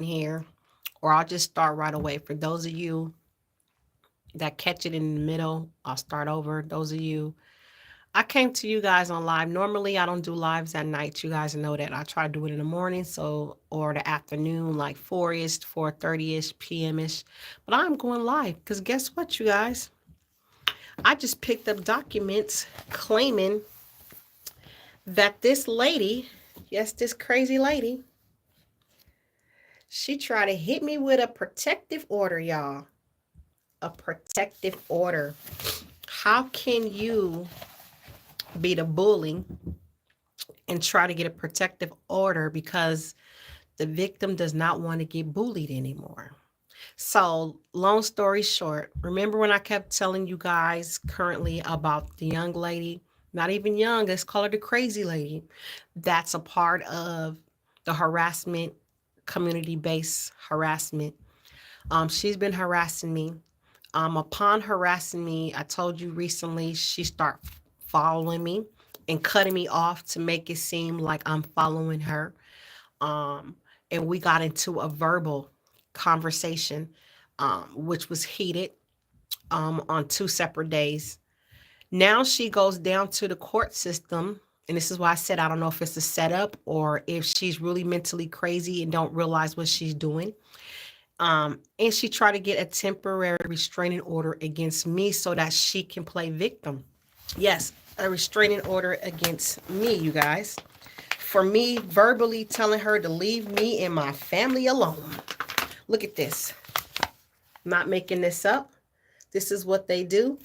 here, or I'll just start right away. For those of you that catch it in the middle, I'll start over. Those of you, I came to you guys on live. Normally, I don't do lives at night. You guys know that. I try to do it in the morning, so or the afternoon, like 4-ish, 4:30-ish, p.m.ish. But I'm going live because guess what, you guys? I just picked up documents claiming that this lady, yes, this crazy lady, she tried to hit me with a protective order, y'all. A protective order. How can you be the bully and try to get a protective order because the victim does not want to get bullied anymore? So, long story short, remember when I kept telling you guys currently about the young lady, not even young, let's call her the crazy lady, that's a part of the harassment, community based harassment. She's been harassing me. Upon harassing me, I told you recently she started following me and cutting me off to make it seem like I'm following her. Um, and we got into a verbal conversation, which was heated on two separate days. Now she goes down to the court system. And this is why I said I don't know if it's a setup or if she's really mentally crazy and don't realize what she's doing. And she tried to get a temporary restraining order against me so that she can play victim. Yes, a restraining order against me, you guys, for me verbally telling her to leave me and my family alone. Look at this. I'm not making this up. This is what they do.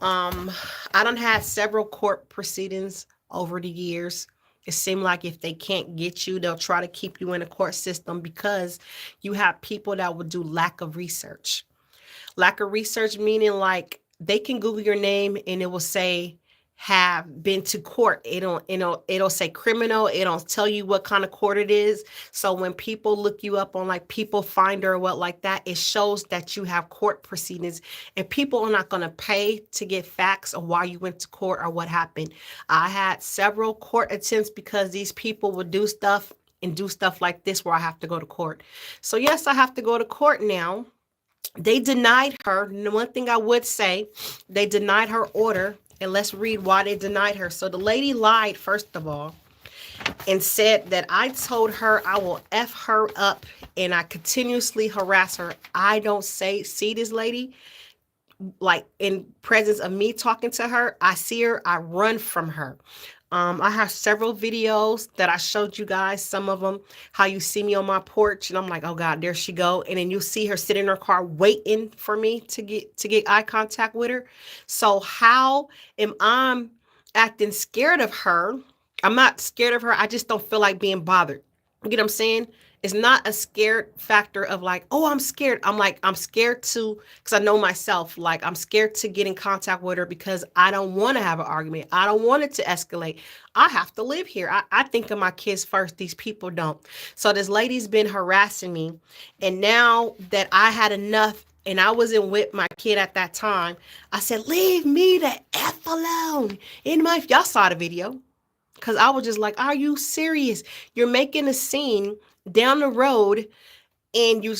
Um, I don't have several court proceedings over the years. It seemed like if they can't get you, they'll try to keep you in a court system because you have people that will do lack of research. Lack of research meaning like they can Google your name and it will say have been to court. It'll say criminal. It don't tell you what kind of court it is. So when people look you up on like people finder or what like that, it shows that you have court proceedings and people are not going to pay to get facts of why you went to court or what happened. I had several court attempts because these people would do stuff and do stuff like this where I have to go to court. So yes, I have to go to court now. They denied her. One thing I would say, they denied her order. And let's read why they denied her. So the lady lied, first of all, and said that I told her I will F her up and I continuously harass her. I don't see this lady like in presence of me talking to her. I see her, I run from her. I have several videos that I showed you guys, some of them, how you see me on my porch and I'm like, oh God, there she go. And then you see her sit in her car waiting for me to get eye contact with her. So how am I acting scared of her? I'm not scared of her. I just don't feel like being bothered. You get what I'm saying? It's not a scared factor of like, oh, I'm scared. I'm like, I'm scared to, because I know myself, like, I'm scared to get in contact with her because I don't want to have an argument. I don't want it to escalate. I have to live here. I think of my kids first. These people don't. So this lady's been harassing me. And now that I had enough and I wasn't with my kid at that time, I said, leave me the F alone. Y'all saw the video. Because I was just like, are you serious? You're making a scene down the road and you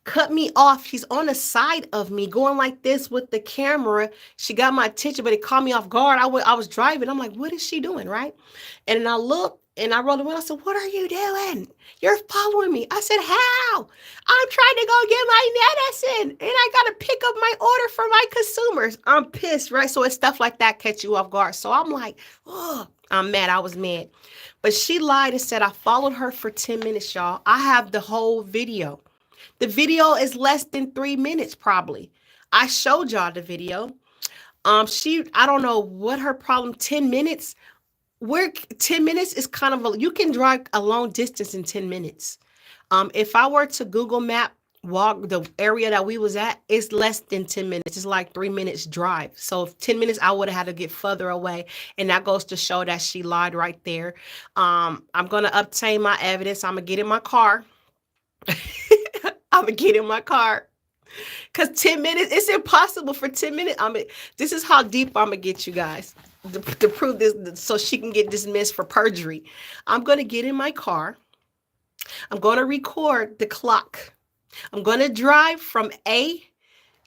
cut me off. She's on the side of me going like this with the camera. She got my attention, but it caught me off guard. I was driving. I'm like, what is she doing, right? And then I looked and I rolled around. I said, what are you doing? You're following me. I said, how? I'm trying to go get my medicine and I got to pick up my order for my consumers. I'm pissed, right? So it's stuff like that catch you off guard. So I'm like, oh, I'm mad. I was mad. But she lied and said I followed her for 10 minutes, y'all. I have the whole video. The video is less than 3 minutes, probably. I showed y'all the video. I don't know what her problem, 10 minutes. Where 10 minutes is kind of you can drive a long distance in 10 minutes. If I were to Google Map walk the area that we was at, it's less than 10 minutes. It's like 3 minutes drive. So if 10 minutes, I would have had to get further away. And that goes to show that she lied right there. I'm going to obtain my evidence. I'm going to get in my car. I'm going to get in my car. Because 10 minutes, it's impossible for 10 minutes. This is how deep I'm going to get you guys to prove this so she can get dismissed for perjury. I'm going to get in my car. I'm going to record the clock. I'm going to drive from A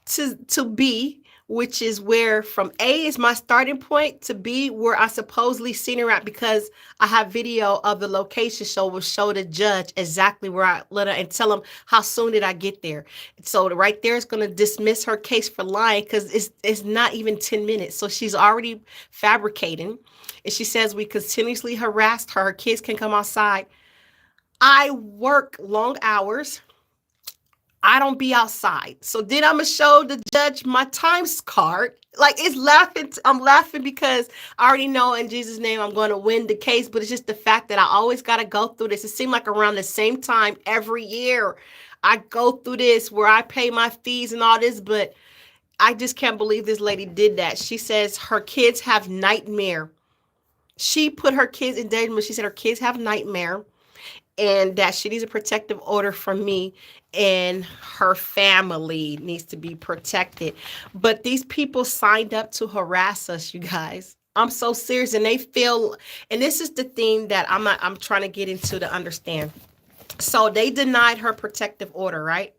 to B, which is where from A is my starting point to B where I supposedly seen her at, because I have video of the location, so will show the judge exactly where I let her and tell him how soon did I get there. So right there is going to dismiss her case for lying, because it's not even 10 minutes. So she's already fabricating. And she says we continuously harassed her. Her kids can come outside. I work long hours. I don't be outside. So then I'm gonna show the judge my times card. Like, it's laughing. I'm laughing because I already know in Jesus' name I'm going to win the case. But it's just the fact that I always got to go through this. It seemed like around the same time every year I go through this where I pay my fees and all this. But I just can't believe this lady did that. She says her kids have nightmare. She put her kids in danger. She said her kids have nightmare and that she needs a protective order from me, and her family needs to be protected. But these people signed up to harass us, you guys. I'm so serious, and they feel, and this is the thing that I'm trying to get into to understand. So they denied her protective order, right?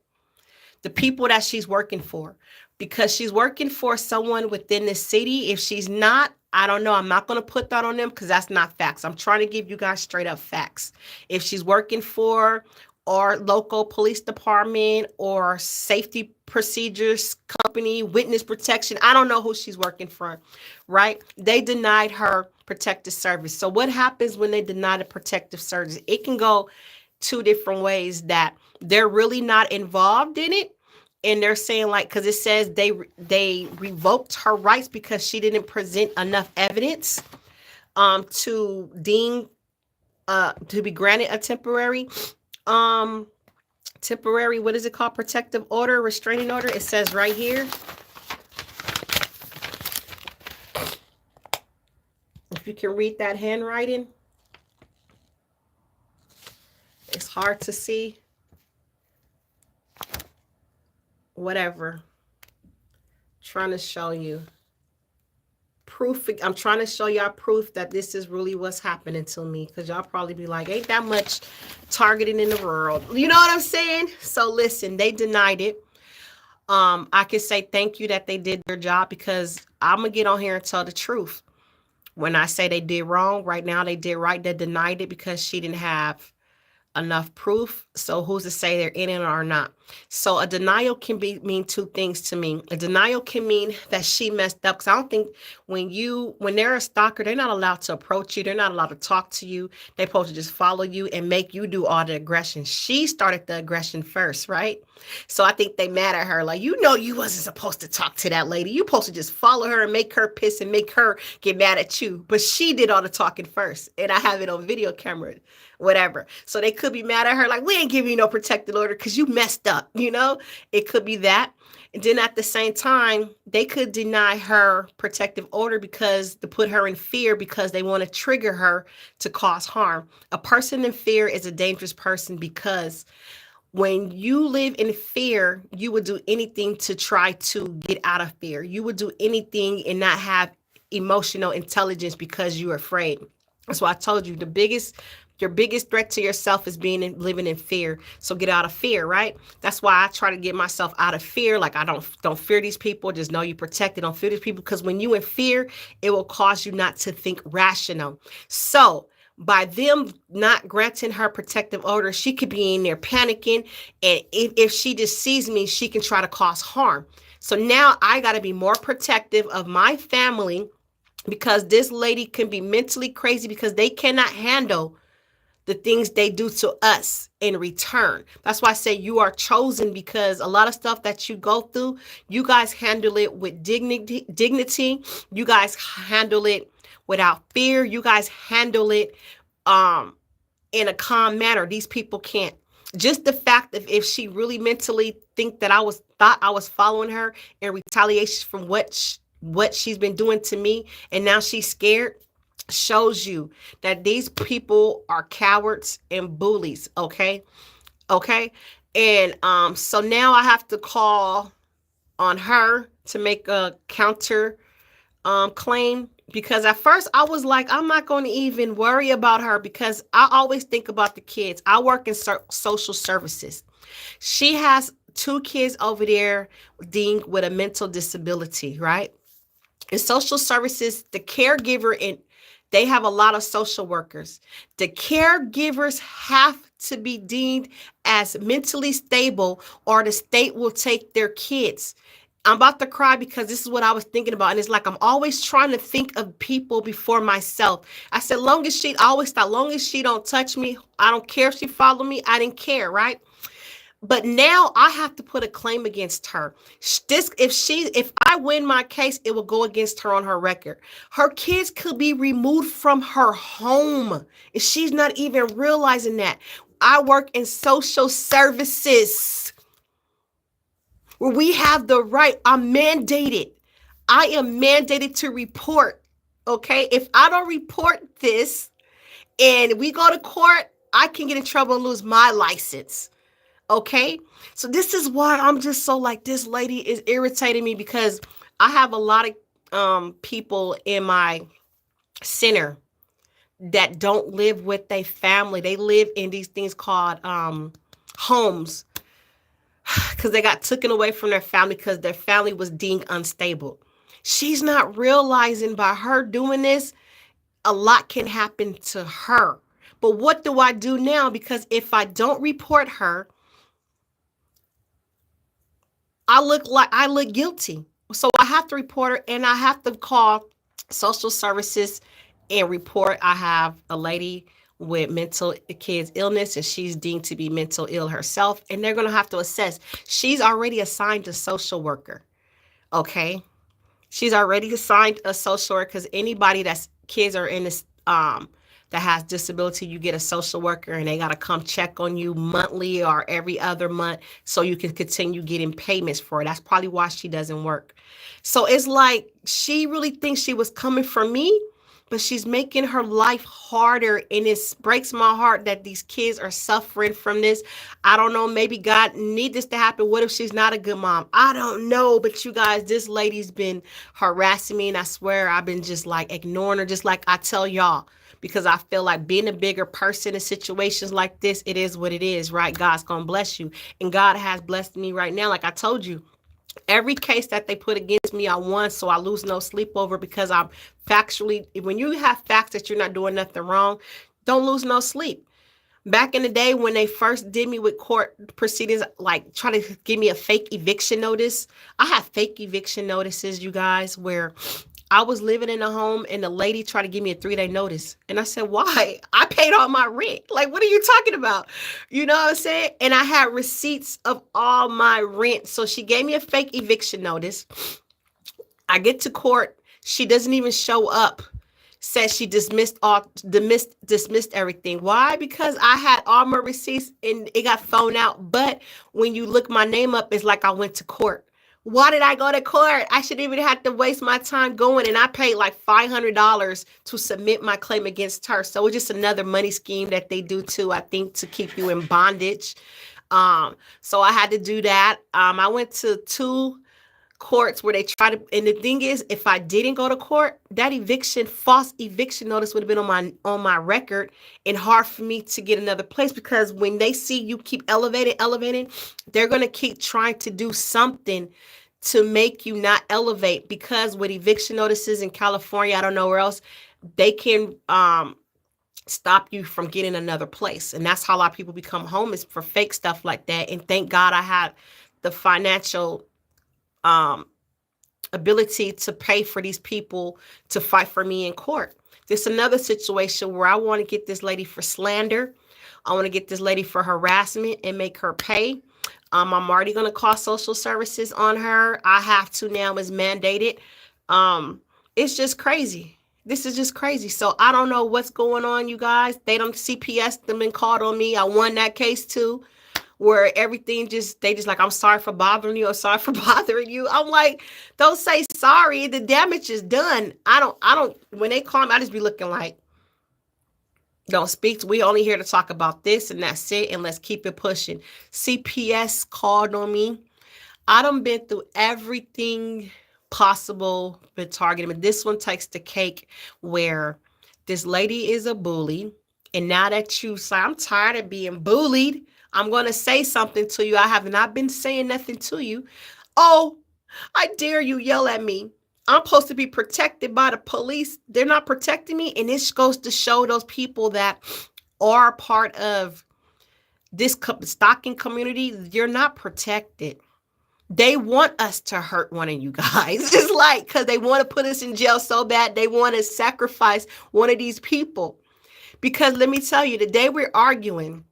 The people that she's working for, because she's working for someone within the city. If she's not, I don't know. I'm not going to put that on them because that's not facts. I'm trying to give you guys straight up facts. If she's working for or local police department or safety procedures company, witness protection, I don't know who she's working for, right? They denied her protective service. So what happens when they deny the protective service? It can go two different ways, that they're really not involved in it, and they're saying, like, because it says they revoked her rights because she didn't present enough evidence to deem to be granted a temporary what is it called, protective order, restraining order. It says right here, if you can read that handwriting, it's hard to see. Whatever. Trying to show you proof. I'm trying to show y'all proof that this is really what's happening to me, because y'all probably be like, ain't that much targeting in the world, you know what I'm saying? So listen, they denied it. I can say thank you that they did their job, because I'm gonna get on here and tell the truth. When I say they did wrong, right now they did right. They denied it because she didn't have enough proof. So who's to say they're in it or not? So a denial can mean two things to me. A denial can mean that she messed up, because I don't think when they're a stalker, they're not allowed to approach you. They're not allowed to talk to you. They're supposed to just follow you and make you do all the aggression. She started the aggression first, right? So I think they mad at her. Like, you wasn't supposed to talk to that lady. You supposed to just follow her and make her piss and make her get mad at you. But she did all the talking first. And I have it on video camera, whatever. So they could be mad at her, like, we ain't giving you no protected order because you messed up, It could be that. And then at the same time, they could deny her protective order because to put her in fear, because they want to trigger her to cause harm. A person in fear is a dangerous person, because when you live in fear, you would do anything to try to get out of fear. You would do anything and not have emotional intelligence because you're afraid. That's why I told you your biggest threat to yourself is living in fear. So get out of fear, right? That's why I try to get myself out of fear. Like, I don't fear these people. Just know you protected. Don't fear these people, because when you in fear, it will cause you not to think rational. So by them not granting her protective order, she could be in there panicking. And if she just sees me, she can try to cause harm. So now I got to be more protective of my family, because this lady can be mentally crazy, because they cannot handle the things they do to us in return. That's why I say you are chosen, because a lot of stuff that you go through, you guys handle it with dignity. You guys handle it without fear. You guys handle it in a calm manner. These people can't. Just the fact that if she really mentally thought I was following her in retaliation from what she's been doing to me, and now she's scared, shows you that these people are cowards and bullies. Okay. And so now I have to call on her to make a counter claim, because at first I was like, I'm not going to even worry about her because I always think about the kids. I work in social services. She has two kids over there dealing with a mental disability, right? In social services, the caregiver, and they have a lot of social workers. The caregivers have to be deemed as mentally stable, or the state will take their kids. I'm about to cry because this is what I was thinking about. And it's like I'm always trying to think of people before myself. I said, I always thought, long as she don't touch me, I don't care if she follow me, I didn't care, right? But now I have to put a claim against her. If I win my case, it will go against her on her record. Her kids could be removed from her home, and she's not even realizing that. I work in social services where we have the right. I'm mandated. I am mandated to report. Okay. If I don't report this and we go to court, I can get in trouble and lose my license. Okay. So this is why I'm just so like, this lady is irritating me, because I have a lot of people in my center that don't live with their family. They live in these things called homes, because they got taken away from their family because their family was deemed unstable. She's not realizing by her doing this, a lot can happen to her. But what do I do now? Because if I don't report her, I look guilty. So I have to report her, and I have to call social services and report I have a lady with mental kids illness, and she's deemed to be mental ill herself, and they're going to have to assess. She's already assigned a social worker. Okay. She's already assigned a social worker, because anybody that's kids are in this that has disability, you get a social worker, and they got to come check on you monthly or every other month so you can continue getting payments for it. That's probably why she doesn't work. So it's like she really thinks she was coming for me, but she's making her life harder, and it breaks my heart that these kids are suffering from this. I don't know, maybe God need this to happen. What if she's not a good mom? I don't know, but you guys, this lady's been harassing me, and I swear I've been just like ignoring her, just like I tell y'all, because I feel like being a bigger person in situations like this, it is what it is, right? God's gonna bless you, and God has blessed me right now. Like I told you, every case that they put against me, I won, so I lose no sleep over, because I'm factually, when you have facts that you're not doing nothing wrong, don't lose no sleep. Back in the day when they first did me with court proceedings, like trying to give me a fake eviction notice, I have fake eviction notices, you guys, where I was living in a home and the lady tried to give me a 3-day notice. And I said, why? I paid all my rent. Like, what are you talking about? You know what I'm saying? And I had receipts of all my rent. So she gave me a fake eviction notice. I get to court. She doesn't even show up. Says she dismissed everything. Why? Because I had all my receipts and it got thrown out. But when you look my name up, it's like I went to court. Why did I go to court? I shouldn't even have to waste my time going. And I paid like $500 to submit my claim against her. So it's just another money scheme that they do too, I think, to keep you in bondage. So I had to do that. I went to 2 courts where they try to, and the thing is, if I didn't go to court, that false eviction notice would have been on my record, and hard for me to get another place, because when they see you keep elevating, they're going to keep trying to do something to make you not elevate, because with eviction notices in California, I don't know where else, they can stop you from getting another place. And that's how a lot of people become homeless, for fake stuff like that. And thank God I had the financial ability to pay for these people to fight for me in court. There's another situation where I want to get this lady for slander. I want to get this lady for harassment and make her pay. I'm already going to call social services on her. I have to now, it's mandated. It's just crazy. This is just crazy. So I don't know what's going on, you guys. CPS them and called on me. I won that case too, where everything they just like, I'm sorry for bothering you, or sorry for bothering you. I'm like, don't say sorry. The damage is done. I don't, when they call me, I just be looking like, don't speak. We only here to talk about this, and that's it. And let's keep it pushing. CPS called on me. I done been through everything possible with targeting. But this one takes the cake, where this lady is a bully. And now that you say, I'm tired of being bullied, I'm going to say something to you. I have not been saying nothing to you. Oh, I dare you yell at me. I'm supposed to be protected by the police. They're not protecting me. And this goes to show those people that are part of this stalking community, you're not protected. They want us to hurt one of you guys. It's like, because they want to put us in jail so bad, they want to sacrifice one of these people. Because let me tell you, the day we're arguing,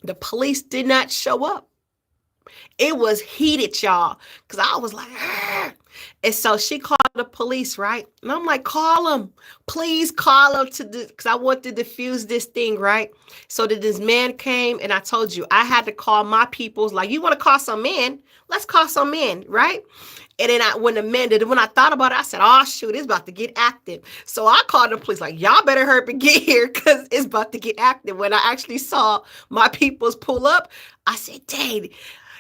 the police did not show up. It was heated, y'all, because I was like, argh. And so she called the police, right? And I'm like, call them. Please call them because I want to diffuse this thing, right? So that this man came, and I told you, I had to call my peoples. Like, you want to call some men? Let's call some men, right? And then when I thought about it, I said, oh, shoot, it's about to get active. So I called the police, like, y'all better hurry up and get here because it's about to get active. When I actually saw my peoples pull up, I said, dang,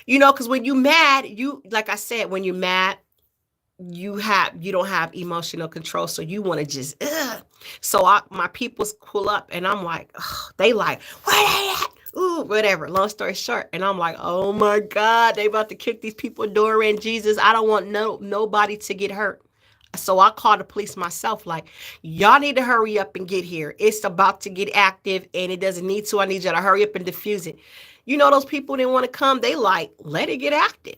because when you mad, like I said, when you're mad, you don't have emotional control. So you want to just, So my peoples pull up, and I'm like, they like, where they at? Ooh, whatever. Long story short. And I'm like, oh my God, they about to kick these people door in. Jesus, I don't want nobody to get hurt. So I called the police myself, like, y'all need to hurry up and get here. It's about to get active, and it doesn't need to. I need you to hurry up and diffuse it. Those people didn't want to come. They like, let it get active.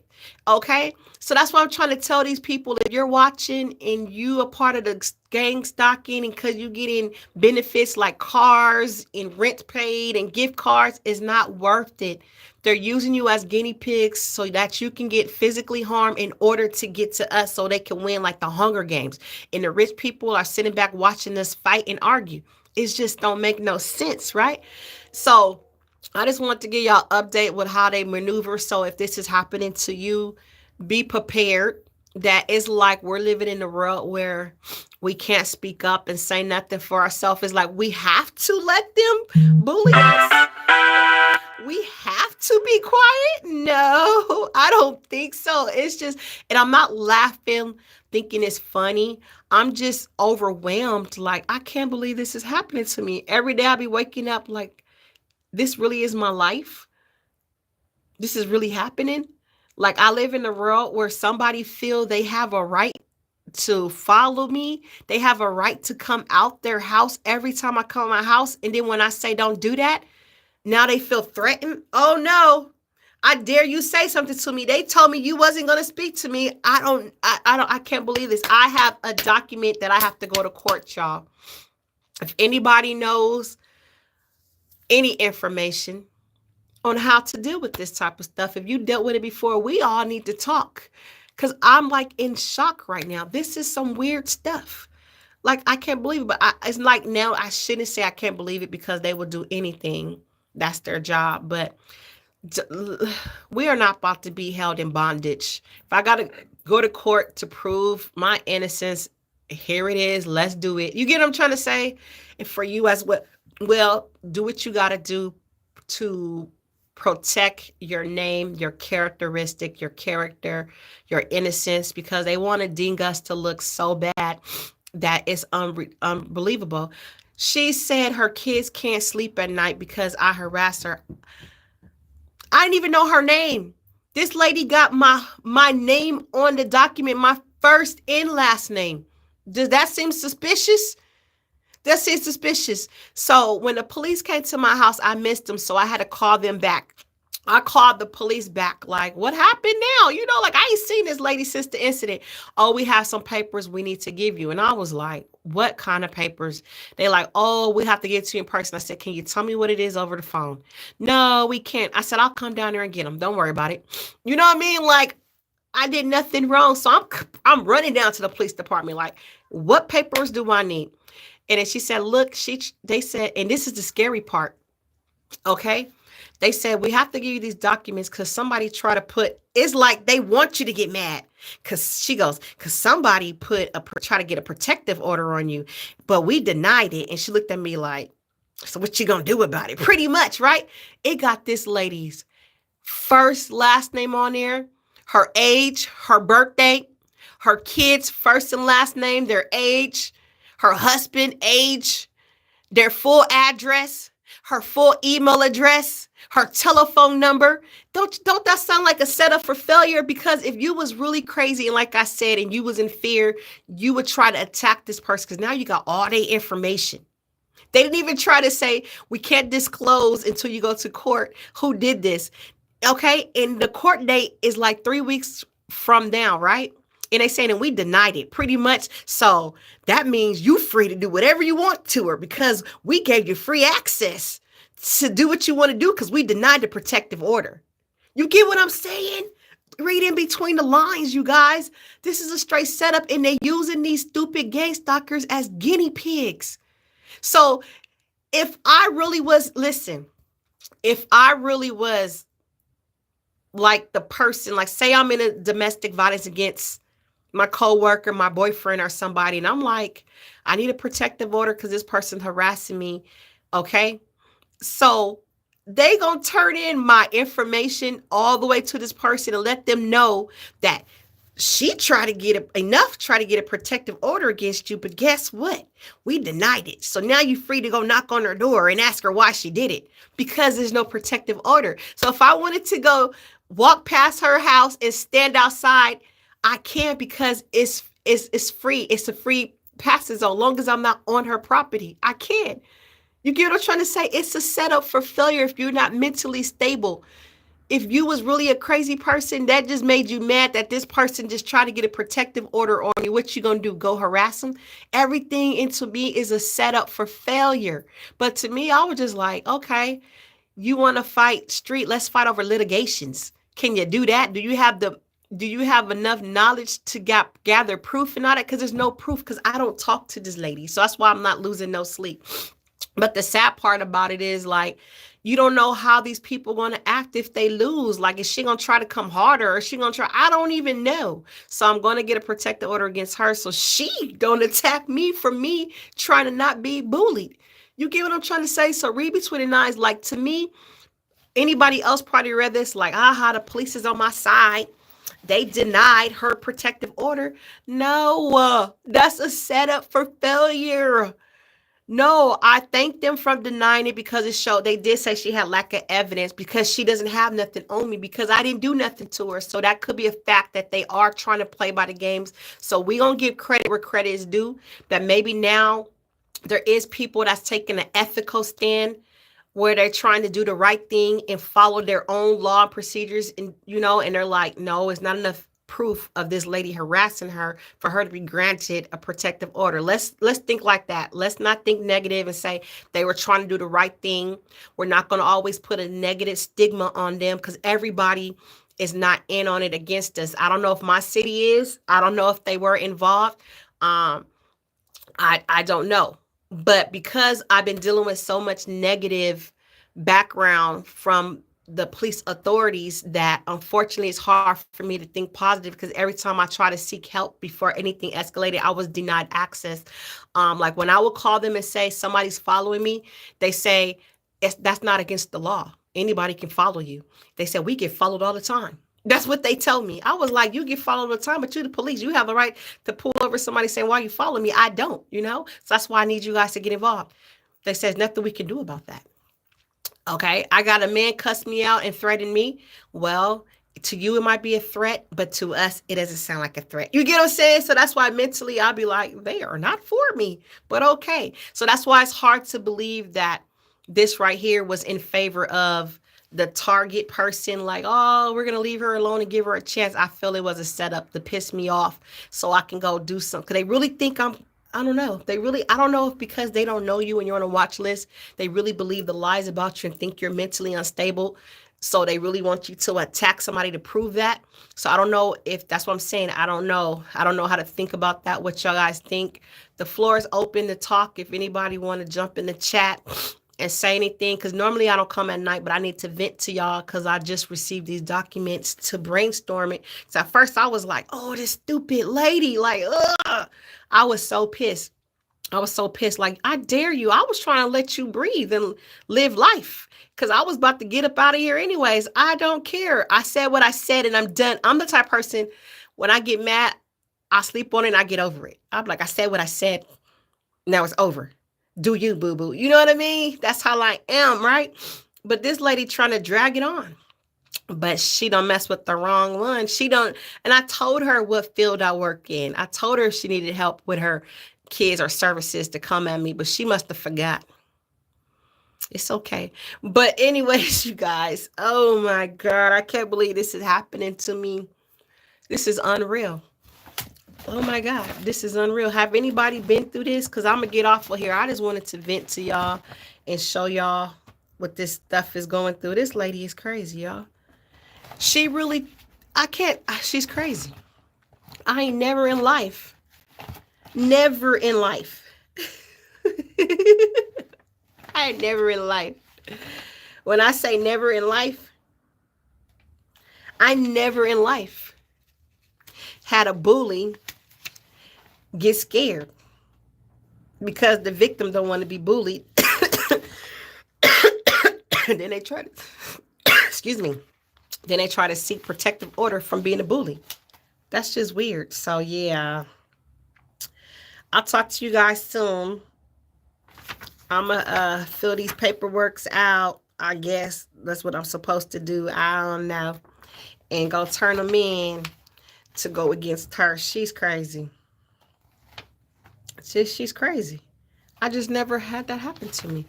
Okay. So that's why I'm trying to tell these people, if you're watching and you are part of the gang stalking, and because you're getting benefits like cars and rent paid and gift cards, is not worth it. They're using you as guinea pigs so that you can get physically harmed in order to get to us so they can win, like the Hunger Games. And the rich people are sitting back watching us fight and argue. It just don't make no sense, right? So I just want to give y'all an update with how they maneuver. So if this is happening to you, be prepared. That is like we're living in a world where we can't speak up and say nothing for ourselves. It's like we have to let them bully us. We have to be quiet? No, I don't think so. It's just, and I'm not laughing, thinking it's funny. I'm just overwhelmed. Like, I can't believe this is happening to me. Every day I'll be waking up like, this really is my life. This is really happening. Like, I live in a world where somebody feel they have a right to follow me. They have a right to come out their house every time I come to my house. And then when I say don't do that, now they feel threatened. Oh no, I dare you say something to me. They told me you wasn't going to speak to me. I can't believe this. I have a document that I have to go to court, y'all. If anybody knows any information on how to deal with this type of stuff, if you dealt with it before, we all need to talk, because I'm like in shock right now. This is some weird stuff. Like, I can't believe it, but it's like, now I shouldn't say I can't believe it because they will do anything. That's their job. But we are not about to be held in bondage. If I got to go to court to prove my innocence, here it is. Let's do it. You get what I'm trying to say? And for you as well, do what you got to do to protect your name, your characteristic, your character, your innocence, because they want to ding us to look so bad that it's unbelievable. She said her kids can't sleep at night because I harass her. I didn't even know her name. This lady got my name on the document, my first and last name. Does that seem suspicious? That seems suspicious. So when the police came to my house, I missed them, so I had to call them back. I called the police back, like, what happened now? Like, I ain't seen this lady since the incident. Oh, we have some papers we need to give you. And I was like, what kind of papers? They like, oh, we have to get to you in person. I said, can you tell me what it is over the phone? No, we can't. I said, I'll come down there and get them. Don't worry about it. You know what I mean? Like, I did nothing wrong. So I'm running down to the police department, like, what papers do I need? And then she said, look, they said, and this is the scary part. Okay. They said, we have to give you these documents because somebody tried to put, it's like they want you to get mad. Because she goes, because somebody try to get a protective order on you, but we denied it. And she looked at me like, so what you going to do about it? Pretty much, right? It got this lady's first, last name on there, her age, her birthday, her kids' first and last name, their age, her husband age, their full address, her full email address, her telephone number. Don't that sound like a setup for failure? Because if you was really crazy and like I said, and you was in fear, you would try to attack this person because now you got all their information. They didn't even try to say we can't disclose until you go to court who did this. Okay, and the court date is like 3 weeks from now, right? And they saying, and we denied it pretty much. So that means you free to do whatever you want to her because we gave you free access to do what you want to do because we denied the protective order. You get what I'm saying? Read in between the lines, you guys. This is a straight setup, and they're using these stupid gang stalkers as guinea pigs. So if I really was, listen, if I really was like the person, like say I'm in a domestic violence against my coworker, my boyfriend, or somebody, and I'm like, I need a protective order because this person harassing me. Okay. So they gonna turn in my information all the way to this person and let them know that she tried to get a protective order against you, but guess what? We denied it. So now you're free to go knock on her door and ask her why she did it because there's no protective order. So if I wanted to go walk past her house and stand outside, I can't because it's free. It's a free passage as long as I'm not on her property. I can't. You get what I'm trying to say? It's a setup for failure if you're not mentally stable. If you was really a crazy person, that just made you mad that this person just tried to get a protective order on you. What you gonna do? Go harass them? Everything into me is a setup for failure. But to me, I was just like, okay, you want to fight street? Let's fight over litigations. Can you do that? Do you have enough knowledge to gather proof and all that? Because there's no proof because I don't talk to this lady. So that's why I'm not losing no sleep. But the sad part about it is like, you don't know how these people are going to act if they lose. Like, is she going to try to come harder or is she going to try? I don't even know. So I'm going to get a protective order against her. So she don't attack me for me trying to not be bullied. You get what I'm trying to say? So read between the lines. Like, to me, anybody else probably read this like, the police is on my side. They denied her protective order. No, that's a setup for failure. No, I thank them from denying it because it showed they did say she had lack of evidence because she doesn't have nothing on me because I didn't do nothing to her. So that could be a fact that they are trying to play by the games. So we gonna give credit where credit is due. That maybe now there is people that's taking an ethical stand where they're trying to do the right thing and follow their own law and procedures, and and they're like, no, it's not enough proof of this lady harassing her for her to be granted a protective order. Let's think like that. Let's not think negative and say they were trying to do the right thing. We're not going to always put a negative stigma on them because everybody is not in on it against us. I don't know if my city is. I don't know if they were involved. I don't know. But because I've been dealing with so much negative background from the police authorities that unfortunately it's hard for me to think positive because every time I try to seek help before anything escalated, I was denied access. Like when I would call them and say somebody's following me, they say that's not against the law. Anybody can follow you. They said we get followed all the time. That's what they tell me. I was like, you get followed all the time, but you're the police. You have the right to pull over somebody saying, why are you following me? I don't, So that's why I need you guys to get involved. They said there's nothing we can do about that. Okay, I got a man cuss me out and threaten me. Well, to you, it might be a threat, but to us, it doesn't sound like a threat. You get what I'm saying? So that's why mentally I'll be like, they are not for me, but okay. So that's why it's hard to believe that this right here was in favor of the target person. Like, oh, we're going to leave her alone and give her a chance. I feel it was a setup to piss me off so I can go do something. Because they really think I don't know. I don't know if because they don't know you and you're on a watch list, they really believe the lies about you and think you're mentally unstable. So they really want you to attack somebody to prove that. So I don't know if that's what I'm saying. I don't know. I don't know how to think about that. What y'all guys think? The floor is open to talk. If anybody want to jump in the chat and say anything, because normally I don't come at night, but I need to vent to y'all because I just received these documents to brainstorm it. So at first I was like, oh, this stupid lady, like, ugh. I was so pissed. Like, I dare you. I was trying to let you breathe and live life because I was about to get up out of here anyways. I don't care. I said what I said and I'm done. I'm the type of person, when I get mad, I sleep on it and I get over it. I'm like, I said what I said. Now it's over. Do you, boo boo? You know what I mean? That's how I am, right? But this lady trying to drag it on. But she don't mess with the wrong one. She don't. And I told her what field I work in. I told her she needed help with her kids or services to come at me, but she must have forgot. It's okay. But anyways, you guys, oh my God, I can't believe this is happening to me. This is unreal. Oh my God, this is unreal. Have anybody been through this? Because I'm going to get off of here. I just wanted to vent to y'all and show y'all what this stuff is going through. This lady is crazy, y'all. She really, I can't, she's crazy. I ain't never in life, never in life. I ain't never in life. When I say never in life, I never in life had a bully get scared because the victim don't want to be bullied. Then they try to, excuse me, then they try to seek protective order from being a bully. That's just weird. So yeah, I'll talk to you guys soon. I'm gonna fill these paperworks out. I guess that's what I'm supposed to do. I don't know. And go turn them in to go against her. She's crazy. She's crazy. I just never had that happen to me.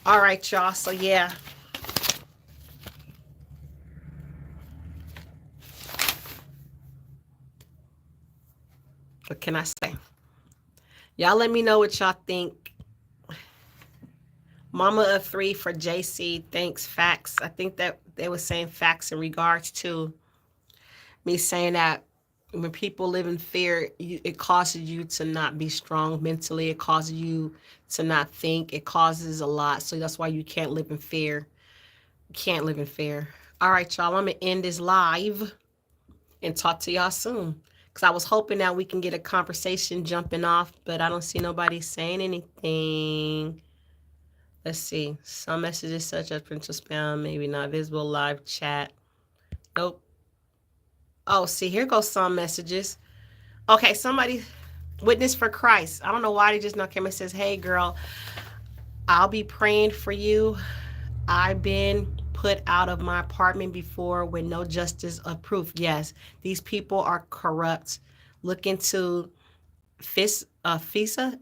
All right, y'all. So yeah. What can I say? Y'all let me know what y'all think. Mama of 3 for JC. Thanks. Facts. I think that they were saying facts in regards to me saying that when people live in fear, it causes you to not be strong mentally. It causes you to not think. It causes a lot. So that's why you can't live in fear. You can't live in fear. All right, y'all. I'm going to end this live and talk to y'all soon. Because I was hoping that we can get a conversation jumping off, but I don't see nobody saying anything. Let's see. Some messages such as potential spam, maybe not visible, live chat. Nope. Oh, see, here goes some messages. Okay, somebody, witness for Christ. I don't know why they just not came and says, hey, girl, I'll be praying for you. I've been put out of my apartment before with no justice of proof. Yes, these people are corrupt. Look into FISA, FISA.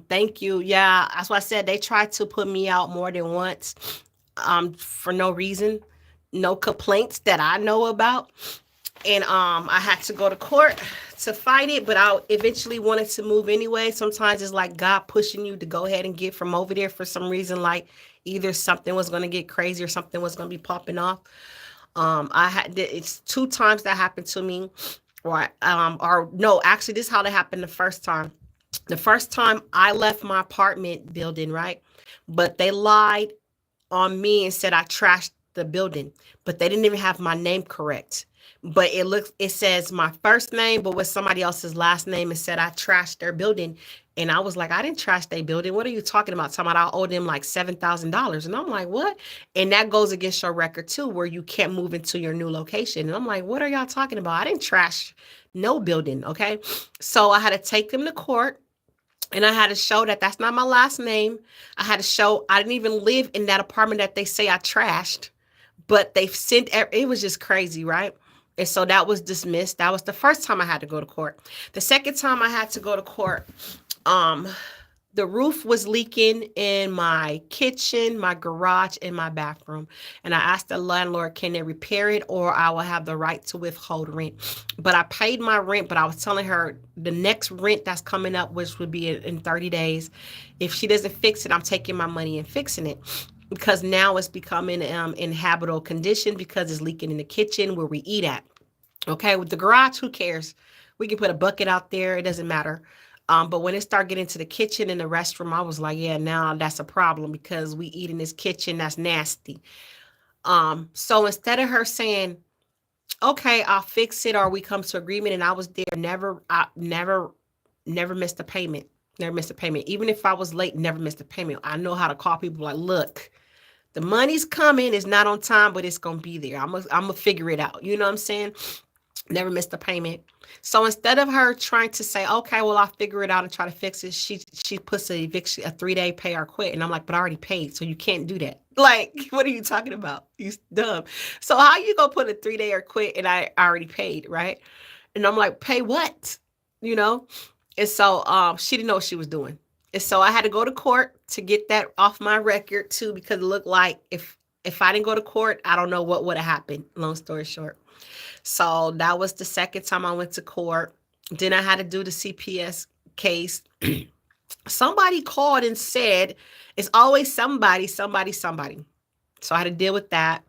Thank you. Yeah, that's why I said they tried to put me out more than once for no reason. No complaints that I know about. And I had to go to court to fight it, but I eventually wanted to move anyway. Sometimes it's like God pushing you to go ahead and get from over there for some reason, like either something was going to get crazy or something was going to be popping off. It's 2 times that happened to me, or no, actually this is how that happened the first time. The first time I left my apartment building, right? But they lied on me and said I trashed the building, but they didn't even have my name correct. But it says my first name, but with somebody else's last name, and said I trashed their building. And I was like, I didn't trash their building. What are you talking about? Talking about I owe them like $7,000. And I'm like, what? And that goes against your record too, where you can't move into your new location. And I'm like, what are y'all talking about? I didn't trash no building. Okay. So I had to take them to court. And I had to show that that's not my last name. I had to show I didn't even live in that apartment that they say I trashed. But they've sent, it was just crazy, right? And so that was dismissed. That was the first time I had to go to court. The second time I had to go to court, the roof was leaking in my kitchen, my garage, and my bathroom. And I asked the landlord, can they repair it or I will have the right to withhold rent. But I paid my rent, but I was telling her the next rent that's coming up, which would be in 30 days, if she doesn't fix it, I'm taking my money and fixing it. Because now it's becoming inhabitable condition because it's leaking in the kitchen where we eat at. Okay, with the garage, who cares? We can put a bucket out there. It doesn't matter. But when it started getting to the kitchen and the restroom, I was like, yeah, now that's a problem because we eat in this kitchen. That's nasty. So instead of her saying, okay, I'll fix it, or we come to agreement, and I was there, never missed a payment. Never missed a payment. Even if I was late, never missed a payment. I know how to call people like, look, the money's coming. It's not on time, but it's going to be there. I'm going to figure it out. You know what I'm saying? Never missed a payment. So instead of her trying to say, okay, well, I'll figure it out and try to fix it, she puts a eviction, a 3-day pay or quit. And I'm like, but I already paid, so you can't do that. Like, what are you talking about? You dumb. So how you gonna put a 3-day or quit and I already paid, right? And I'm like, pay what? You know? And so she didn't know what she was doing. And so I had to go to court to get that off my record too, because it looked like if I didn't go to court, I don't know what would have happened. Long story short. So that was the second time I went to court. Then I had to do the CPS case. Somebody called and said, it's always somebody, somebody, somebody. So I had to deal with that.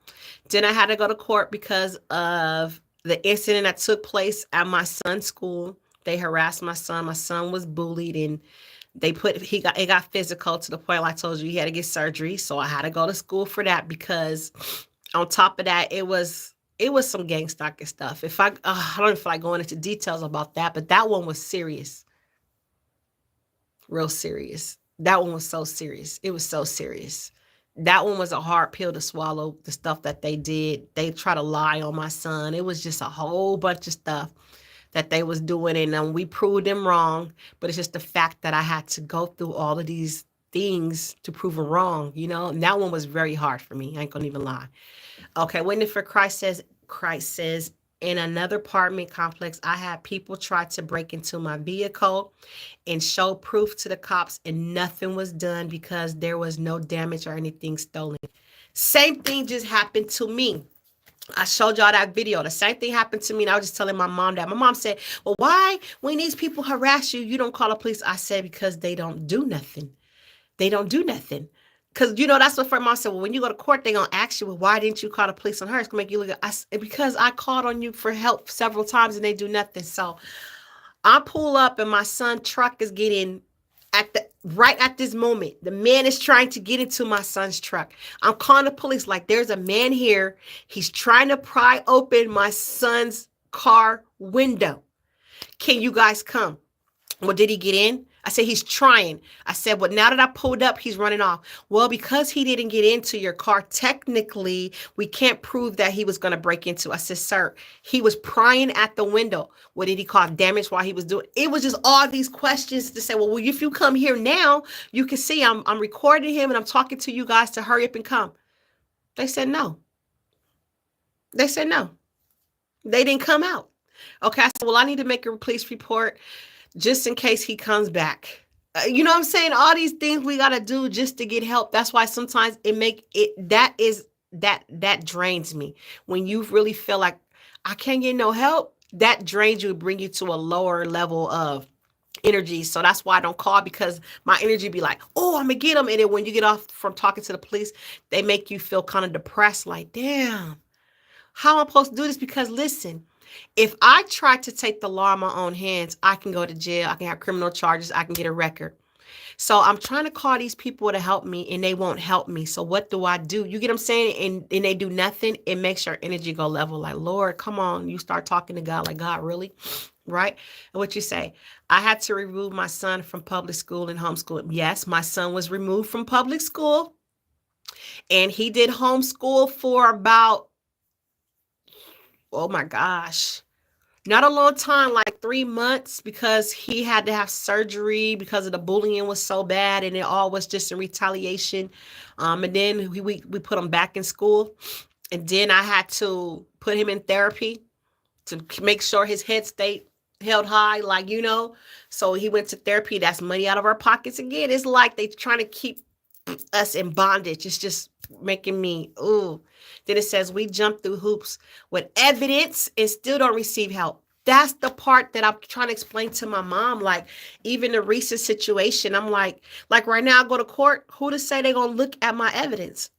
Then I had to go to court because of the incident that took place at my son's school. They harassed my son. My son was bullied and it got physical to the point, like I told you, he had to get surgery. So I had to go to school for that because on top of that, it was some gang stalking stuff. I don't feel like going into details about that, but that one was serious. Real serious. That one was so serious. It was so serious. That one was a hard pill to swallow, the stuff that they did. They try to lie on my son. It was just a whole bunch of stuff that they was doing, and we proved them wrong. But it's just the fact that I had to go through all of these things to prove them wrong, you know? And that one was very hard for me. I ain't gonna even lie. Okay, waiting for Christ says, in another apartment complex, I had people try to break into my vehicle and show proof to the cops, and nothing was done because there was no damage or anything stolen. Same thing just happened to me. I showed y'all that video. The same thing happened to me, and I was just telling my mom that. My mom said, well, why, when these people harass you, you don't call the police? I said, because they don't do nothing. They don't do nothing. Because, you know, that's what my mom said. Well, when you go to court, they're going to ask you, well, why didn't you call the police on her? It's going to make you look at, because I called on you for help several times and they do nothing. So I pull up and my son's truck is getting right at this moment. The man is trying to get into my son's truck. I'm calling the police like, there's a man here. He's trying to pry open my son's car window. Can you guys come? Well, did he get in? I said, he's trying. I said, well, now that I pulled up, he's running off. Well, because he didn't get into your car, technically, we can't prove that he was going to break into. I said, sir, he was prying at the window. What did he cause damage while he was doing? It was just all these questions to say, well, if you come here now, you can see I'm recording him and I'm talking to you guys to hurry up and come. They said no. They said no. They didn't come out. Okay, I said, well, I need to make a police report just in case he comes back. You know what I'm saying? All these things we got to do just to get help. That's why sometimes that drains me. When you really feel like I can't get no help, that drains you, bring you to a lower level of energy. So that's why I don't call, because my energy be like, oh, I'm gonna get them. And then when you get off from talking to the police, they make you feel kind of depressed, like, damn, how am I supposed to do this? Because listen, if I try to take the law in my own hands, I can go to jail. I can have criminal charges. I can get a record. So I'm trying to call these people to help me and they won't help me. So what do I do? You get what I'm saying? And they do nothing. It makes your energy go level. Like, Lord, come on. You start talking to God like, God, really? Right? And what you say? I had to remove my son from public school and homeschool. Yes, my son was removed from public school and he did homeschool for about, oh my gosh, not a long time, like 3 months, because he had to have surgery because of the bullying was so bad, and it all was just in retaliation. And then we put him back in school, and then I had to put him in therapy to make sure his head stayed held high, like, you know. So he went to therapy. That's money out of our pockets again. It's like they trying to keep us in bondage. It's just making me, ooh. Then it says we jump through hoops with evidence and still don't receive help. That's the part that I'm trying to explain to my mom. Like, even the recent situation, I'm like right now I go to court, who to say they're going to look at my evidence?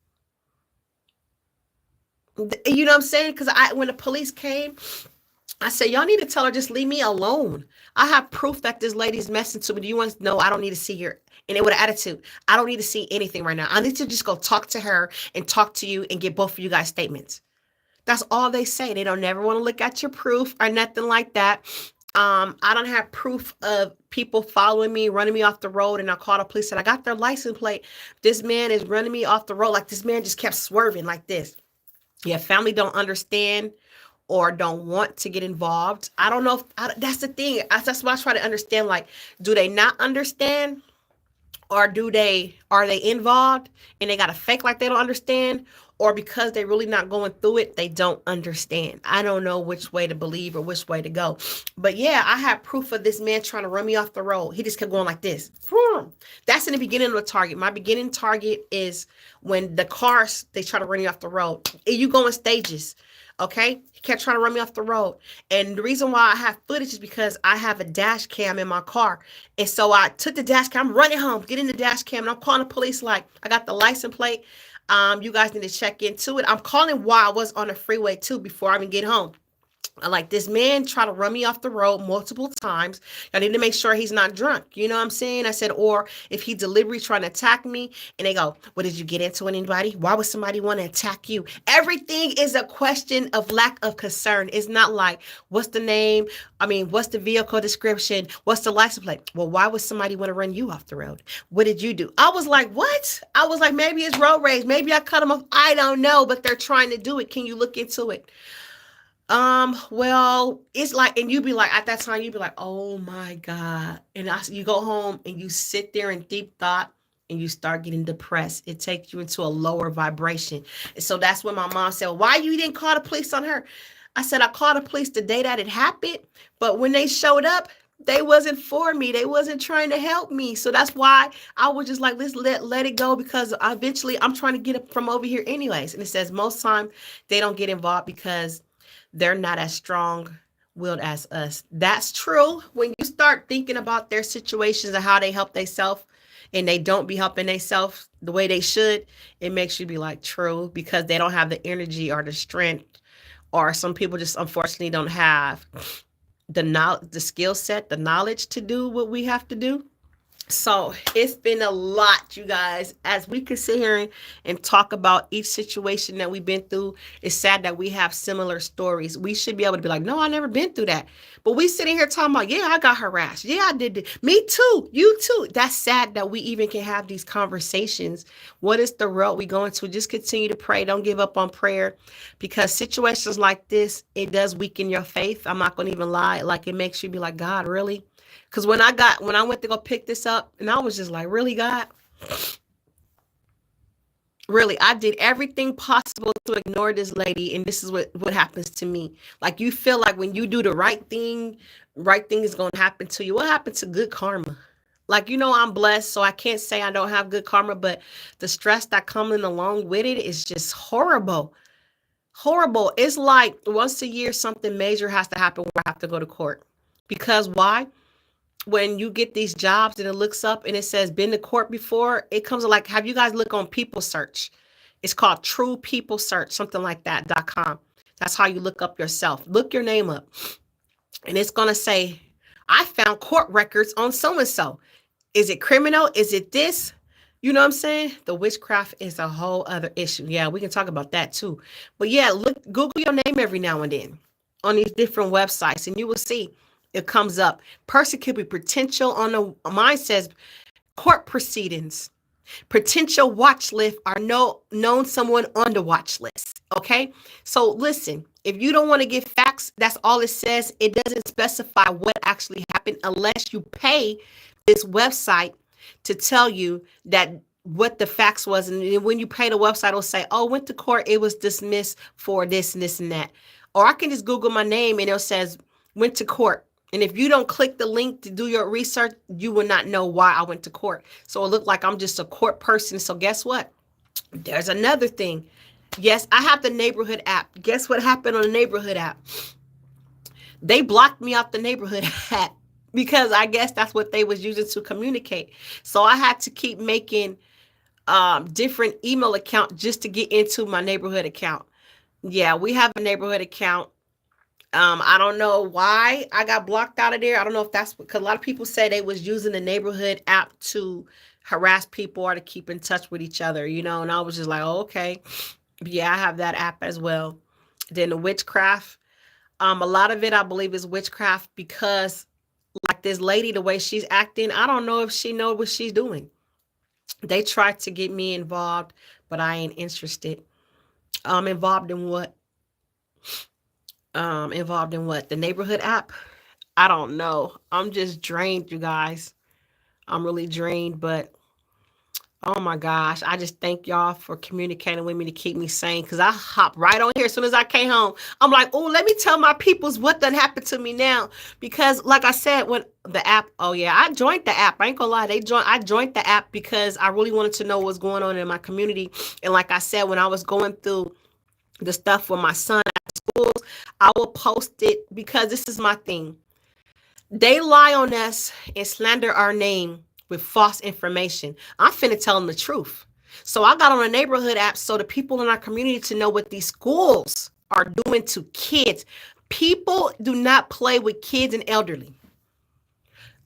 You know what I'm saying? Because when the police came, I said, y'all need to tell her, just leave me alone. I have proof that this lady's messing to me. Do you want to know? I don't need to see your, and it with an attitude. I don't need to see anything right now. I need to just go talk to her and talk to you and get both of you guys statements. That's all they say. They don't never want to look at your proof or nothing like that. I don't have proof of people following me, running me off the road, and I called the police and I got their license plate. This man is running me off the road. Like, this man just kept swerving like this. Yeah, family don't understand, or don't want to get involved. I don't know if that's the thing. That's why I try to understand, like, do they not understand, or are they involved and they got to fake like they don't understand, or because they really not going through it, they don't understand. I don't know which way to believe or which way to go. But yeah, I have proof of this man trying to run me off the road. He just kept going like this. That's in the beginning of the target. My beginning target is when the cars, they try to run you off the road. You go in stages. Okay, he kept trying to run me off the road. And the reason why I have footage is because I have a dash cam in my car. And so I took the dash cam, I'm running home, get in the dash cam, and I'm calling the police like, I got the license plate. You guys need to check into it. I'm calling while I was on the freeway too before I even get home. Like, this man tried to run me off the road multiple times. I need to make sure he's not drunk. You know what I'm saying? I said, or if he deliberately trying to attack me, and they go, what did you get into anybody? Why would somebody want to attack you? Everything is a question of lack of concern. It's not like, what's the name? I mean, what's the vehicle description? What's the license plate? Well, why would somebody want to run you off the road? What did you do? I was like, what? I was like, maybe it's road rage. Maybe I cut him off. I don't know, but they're trying to do it. Can you look into it? Well, it's like, and you'd be like, at that time, you'd be like, oh my God. And you go home and you sit there in deep thought and you start getting depressed. It takes you into a lower vibration. And so that's when my mom said, why you didn't call the police on her? I said, I called the police the day that it happened, but when they showed up, they wasn't for me. They wasn't trying to help me. So that's why I was just like, let's let it go, because eventually I'm trying to get it from over here anyways. And it says most time they don't get involved because they're not as strong-willed as us. That's true. When you start thinking about their situations and how they help themselves, and they don't be helping themselves the way they should, it makes you be like, true, because they don't have the energy or the strength, or some people just unfortunately don't have the knowledge, the skill set, the knowledge to do what we have to do. So it's been a lot, you guys, as we can sit here and talk about each situation that we've been through. It's sad that we have similar stories. We should be able to be like, no, I never been through that. But we sitting here talking about, yeah, I got harassed. Yeah, I did it. Me too. You too. That's sad that we even can have these conversations. What is the road we going to? Just continue to pray. Don't give up on prayer, because situations like this, it does weaken your faith. I'm not going to even lie. Like, it makes you be like, God, really? Because when I went to go pick this up, and I was just like, really, God? Really, I did everything possible to ignore this lady, and this is what happens to me. Like, you feel like when you do the right thing is going to happen to you. What happened to good karma? Like, I'm blessed, so I can't say I don't have good karma, but the stress that comes along with it is just horrible. Horrible. It's like once a year, something major has to happen where I have to go to court. Because why? When you get these jobs and it looks up and it says been to court before, it comes like, have you guys look on People Search? It's called True People Search, something like that.com. That's how you look up yourself. Look your name up. And it's going to say, I found court records on so-and-so. Is it criminal? Is it this? You know what I'm saying? The witchcraft is a whole other issue. Yeah, we can talk about that too. But yeah, look, Google your name every now and then on these different websites, and you will see it comes up. Persecuted potential on the mine says court proceedings. Potential watch list are known someone on the watch list. Okay. So listen, if you don't want to get facts, that's all it says. It doesn't specify what actually happened unless you pay this website to tell you that what the facts was. And when you pay the website, it'll say, oh, went to court. It was dismissed for this and this and that. Or I can just Google my name and it says went to court. And if you don't click the link to do your research, you will not know why I went to court. So it looked like I'm just a court person. So guess what? There's another thing. Yes, I have the neighborhood app. Guess what happened on the neighborhood app? They blocked me off the neighborhood app because I guess that's what they was using to communicate. So I had to keep making different email account just to get into my neighborhood account. Yeah, we have a neighborhood account. I don't know why I got blocked out of there. I don't know if that's because a lot of people say they was using the neighborhood app to harass people or to keep in touch with each other, and I was just like, oh, okay. But yeah, I have that app as well. Then the witchcraft. A lot of it, I believe, is witchcraft because like this lady, the way she's acting, I don't know if she knows what she's doing. They tried to get me involved, but I ain't interested. Involved in what? Involved in what? The neighborhood app? I don't know. I'm just drained, you guys. I'm really drained, but oh my gosh, I just thank y'all for communicating with me to keep me sane. Cause I hop right on here as soon as I came home. I'm like, oh, let me tell my peoples what done happened to me now. Because like I said, when the app, oh yeah, I joined the app. I ain't gonna lie, I joined the app because I really wanted to know what's going on in my community. And like I said, when I was going through the stuff with my son at schools, I will post it because this is my thing. They lie on us and slander our name with false information. I'm finna tell them the truth. So I got on a neighborhood app so the people in our community to know what these schools are doing to kids. People do not play with kids and elderly.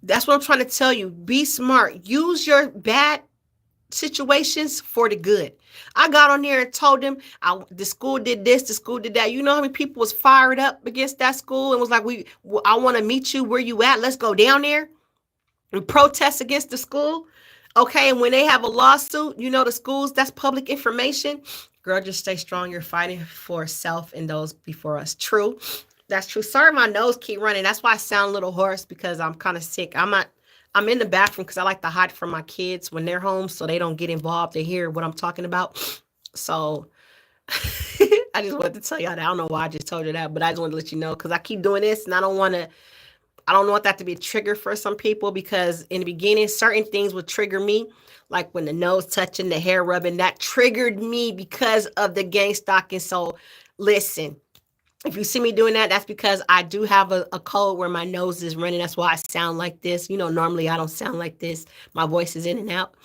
That's what I'm trying to tell you. Be smart. Use your bad situations for the good. I got on there and told them the school did this, the school did that. You know how many people was fired up against that school and was like, I want to meet you where you at. Let's go down there and protest against the school. Okay, and when they have a lawsuit, you know the schools, that's public information. Girl, just stay strong. You're fighting for self and those before us. True. That's true. Sorry, my nose keep running. That's why I sound a little hoarse because I'm kind of sick. I'm in the bathroom because I like to hide from my kids when they're home so they don't get involved. They hear what I'm talking about. So I just wanted to tell y'all that. I don't know why I just told you that, but I just wanted to let you know because I keep doing this and I don't want that to be a trigger for some people because in the beginning, certain things would trigger me. Like when the nose touching, the hair rubbing, that triggered me because of the gang stalking. So listen, if you see me doing that, that's because I do have a cold where my nose is running. That's why I sound like this. You know, normally I don't sound like this. My voice is in and out.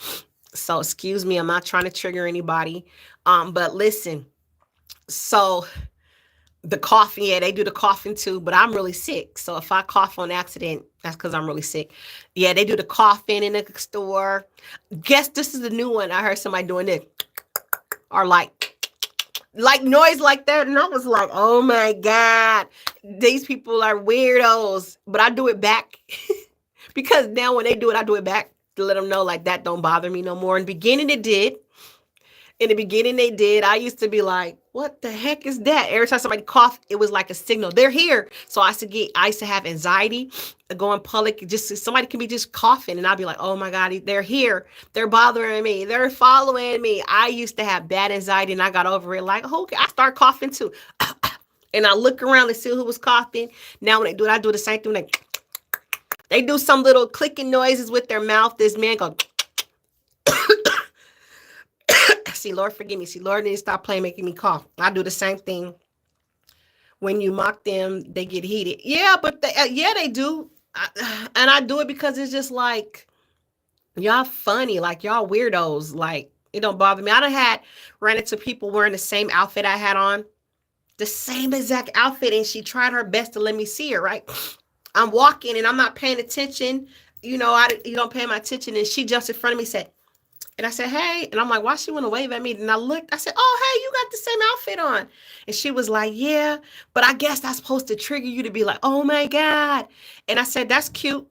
So excuse me. I'm not trying to trigger anybody. But listen, so the coughing, yeah, they do the coughing too, but I'm really sick. So if I cough on accident, that's because I'm really sick. Yeah, they do the coughing in the store. Guess this is the new one. I heard somebody doing this. Or like noise like that. And I was like, oh my God, these people are weirdos. But I do it back because now when they do it, I do it back to let them know like that don't bother me no more. In the beginning, it did. In the beginning, they did. I used to be like, what the heck is that? Every time somebody coughed, it was like a signal. They're here. So I used to have anxiety go in public. Just somebody can be just coughing and I'll be like, oh my God, they're here. They're bothering me. They're following me. I used to have bad anxiety and I got over it. Like, okay, I start coughing too. And I look around and see who was coughing. Now when they do it, I do the same thing. They do some little clicking noises with their mouth. This man goes, see, Lord, forgive me. See, Lord, need to stop playing, making me cough. I do the same thing. When you mock them, they get heated. Yeah, but they do. And I do it because it's just like, y'all funny. Like, y'all weirdos. Like, it don't bother me. Ran into people wearing the same outfit I had on. The same exact outfit. And she tried her best to let me see her, right? I'm walking and I'm not paying attention. You know, you don't pay my attention. And she jumps in front of me and said, and I said, hey, and I'm like, why she want to wave at me? And I looked, I said, oh, hey, you got the same outfit on. And she was like, yeah, but I guess that's supposed to trigger you to be like, oh my God. And I said, that's cute.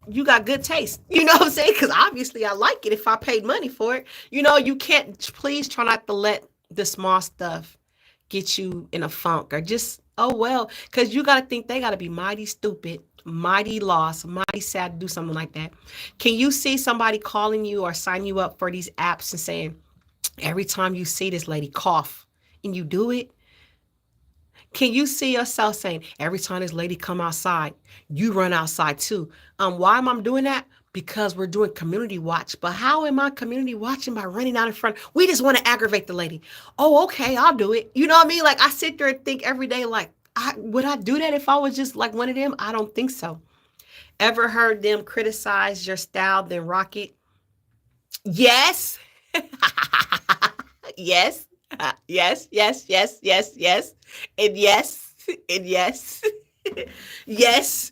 You got good taste. You know what I'm saying? Because obviously I like it if I paid money for it. You know, you can't, please try not to let the small stuff get you in a funk or just, oh, well, because you got to think they got to be mighty stupid, mighty lost, mighty sad to do something like that. Can you see somebody calling you or sign you up for these apps and saying, every time you see this lady cough and you do it? Can you see yourself saying, every time this lady come outside, you run outside too? Why am I doing that? Because we're doing community watch. But how am I community watching by running out in front? We just want to aggravate the lady. Oh, okay, I'll do it. You know what I mean? Like I sit there and think every day, like, would I do that if I was just like one of them? I don't think so. Ever heard them criticize your style, then rock it? Yes. Yes. Yes, yes, yes, yes, yes. And yes, and yes. Yes.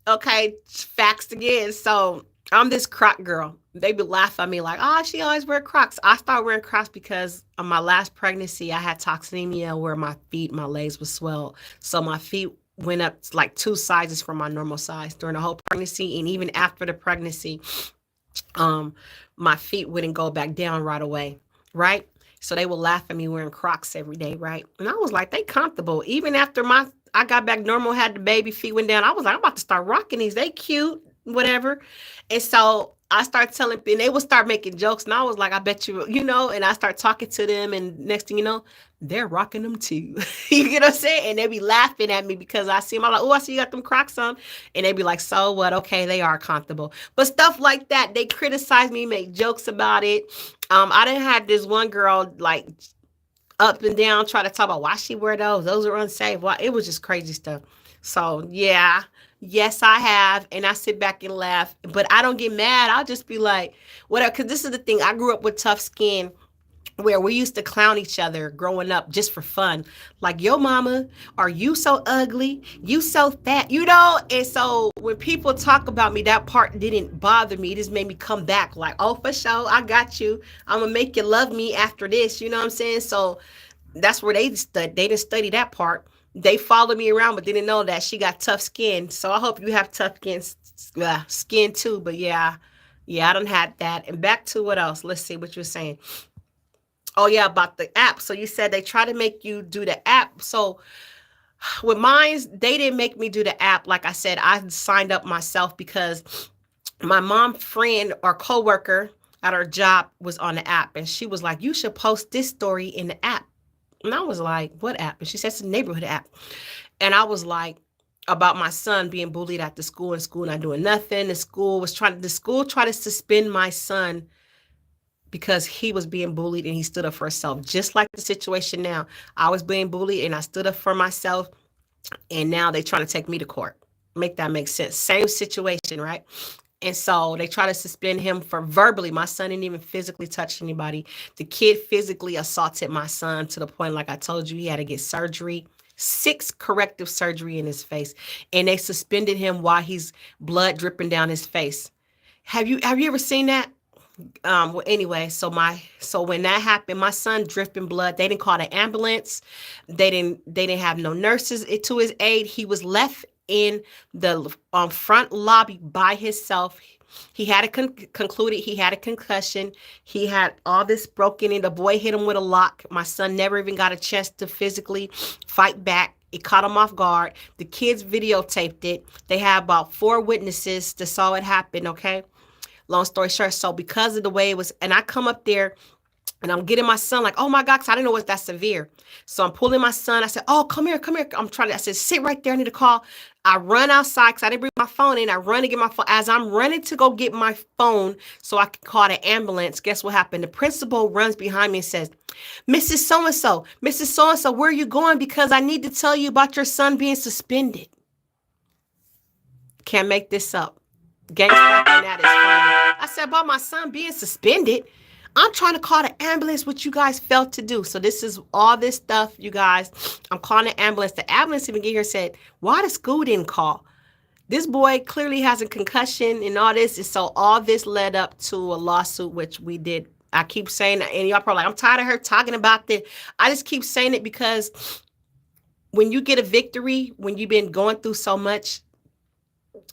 Okay, facts again. So I'm this Croc girl. They be laughing at me like, oh, she always wear Crocs. I started wearing Crocs because of my last pregnancy, I had toxemia where my legs were swelled. So my feet went up like 2 sizes from my normal size during the whole pregnancy. And even after the pregnancy, my feet wouldn't go back down right away. Right. So they would laugh at me wearing Crocs every day, right? And I was like, they comfortable. Even after I got back normal, had the baby, feet went down. I was like, I'm about to start rocking these. They cute, whatever. And so I started telling, and they would start making jokes. And I was like, I bet you, and I start talking to them. And next thing you know, they're rocking them too. You get what I'm saying? And they be laughing at me because I see them. I'm like, oh, I see you got them Crocs on. And they be like, so what? Okay, they are comfortable. But stuff like that, they criticize me, make jokes about it. I didn't have this one girl like up and down try to talk about why she wear those. Those are unsafe. Why it was just crazy stuff. So yeah, yes, I have, and I sit back and laugh, but I don't get mad. I'll just be like, whatever. Because this is the thing. I grew up with tough skin where we used to clown each other growing up just for fun. Like, yo, mama, are you so ugly? You so fat, And so when people talk about me, that part didn't bother me. It just made me come back like, oh, for sure, I got you. I'm going to make you love me after this. You know what I'm saying? So that's where they didn't study that part. They followed me around, but didn't know that she got tough skin. So I hope you have tough skin too. But yeah, I don't have that. And back to what else? Let's see what you're saying. Oh yeah, about the app. So you said they try to make you do the app. So with mine, they didn't make me do the app. Like I said, I signed up myself because my mom friend or coworker at her job was on the app, and she was like, you should post this story in the app. And I was like, what app? And she said, it's a neighborhood app. And I was like, about my son being bullied at the school, and school not doing nothing. The school tried to suspend my son because he was being bullied and he stood up for himself. Just like the situation now. I was being bullied and I stood up for myself, and now they trying to take me to court. Make that make sense. Same situation, right? And so they try to suspend him for verbally. My son didn't even physically touch anybody. The kid physically assaulted my son to the point, like I told you, he had to get surgery, 6 corrective surgery in his face. And they suspended him while he's blood dripping down his face. Have you ever seen that? Well, anyway, so when that happened, my son dripping blood. They didn't call the ambulance. They didn't have no nurses to his aid. He was left in the front lobby by himself. He had concluded he had a concussion. He had all this broken in. The boy hit him with a lock. My son never even got a chance to physically fight back. It caught him off guard. The kids videotaped it. They had about 4 witnesses that saw it happen, okay? Long story short, so because of the way it was, and I come up there and I'm getting my son like, oh my God, 'cause I didn't know it was that severe. So I'm pulling my son. I said, oh, come here. I said, sit right there. I need to call. I run outside because I didn't bring my phone in. I run to get my phone. As I'm running to go get my phone so I can call the ambulance, guess what happened? The principal runs behind me and says, Mrs. So-and-so, where are you going? Because I need to tell you about your son being suspended. Can't make this up. Gangsta and that is funny. I said about my son being suspended. I'm trying to call the ambulance, what you guys failed to do. So this is all this stuff, you guys. I'm calling the ambulance. The ambulance even get here and said, why the school didn't call? This boy clearly has a concussion and all this. And so all this led up to a lawsuit, which we did. I keep saying that, and y'all probably like, I'm tired of her talking about this. I just keep saying it because when you get a victory, when you've been going through so much,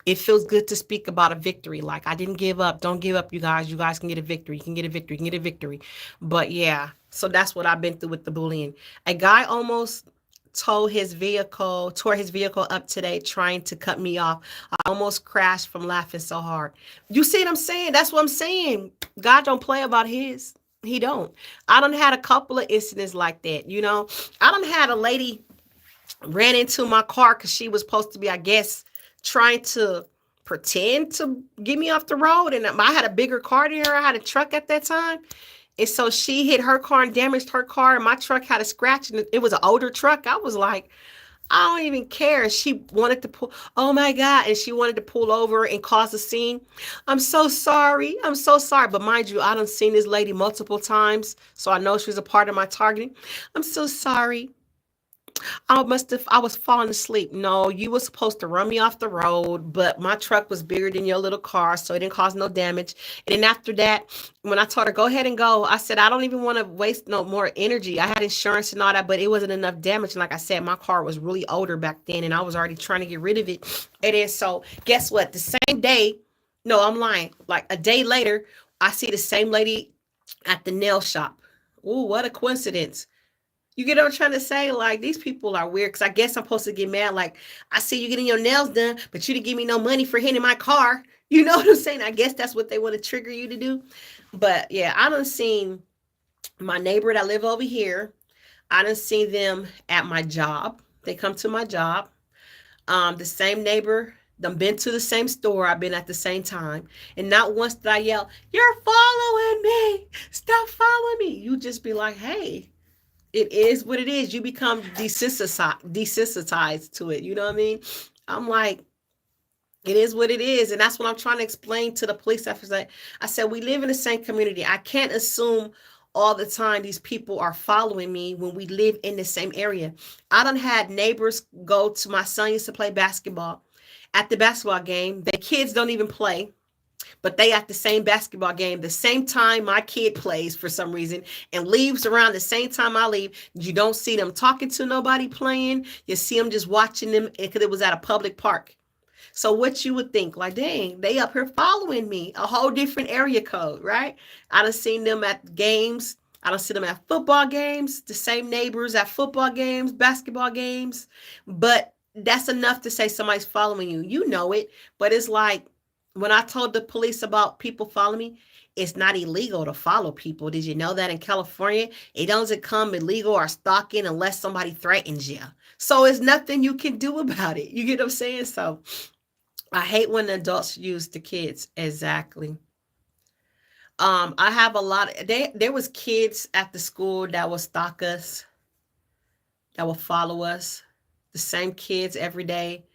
it feels good to speak about a victory. Like, I didn't give up. Don't give up, you guys. You guys can get a victory. You can get a victory. You can get a victory. But yeah, so that's what I've been through with the bullying. A guy almost tore his vehicle up today trying to cut me off. I almost crashed from laughing so hard. You see what I'm saying? That's what I'm saying. God don't play about his. He don't. I done had a couple of incidents like that, I done had a lady ran into my car because she was supposed to be, I guess, trying to pretend to get me off the road. And I had a bigger car than her. I had a truck at that time. And so she hit her car and damaged her car. And my truck had a scratch. And it was an older truck. I was like, I don't even care. She wanted to pull. Oh my God. And she wanted to pull over and cause a scene. I'm so sorry. But mind you, I done seen this lady multiple times. So I know she was a part of my targeting. I'm so sorry. I was falling asleep. No, you were supposed to run me off the road, but my truck was bigger than your little car, so it didn't cause no damage. And then after that, when I told her, go ahead and go, I said, I don't even want to waste no more energy. I had insurance and all that, but it wasn't enough damage. And like I said, my car was really older back then, and I was already trying to get rid of it. And then so guess what? The same day, no, I'm lying. Like a day later, I see the same lady at the nail shop. Ooh, what a coincidence. You get what I'm trying to say? Like, these people are weird because I guess I'm supposed to get mad. Like, I see you getting your nails done, but you didn't give me no money for hitting my car. You know what I'm saying? I guess that's what they want to trigger you to do. But yeah, I done seen my neighbor that live over here. I done seen them at my job. They come to my job. The same neighbor, done been to the same store. I've been at the same time. And not once did I yell, "You're following me. Stop following me." You just be like, hey, it is what it is. You become desensitized to it. You know what I mean? I'm like, it is what it is. And that's what I'm trying to explain to the police officers. I said, we live in the same community. I can't assume all the time these people are following me when we live in the same area. I done had neighbors go to, my son used to play basketball. At the basketball game, the kids don't even play, but they at the same basketball game the same time my kid plays for some reason and leaves around the same time I leave. You don't see them talking to nobody playing. You see them just watching them because it was at a public park. So what you would think, like, dang, they up here following me, a whole different area code, right? I done seen them at games. I done seen them at football games, the same neighbors at football games, basketball games. But that's enough to say somebody's following you. You know it, but it's like, when I told the police about people following me, it's not illegal to follow people. Did you know that in California, it doesn't come illegal or stalking unless somebody threatens you. So it's nothing you can do about it. You get what I'm saying? So I hate when the adults use the kids. Exactly. I have a lot of, there was kids at the school that will stalk us, that will follow us. The same kids every day,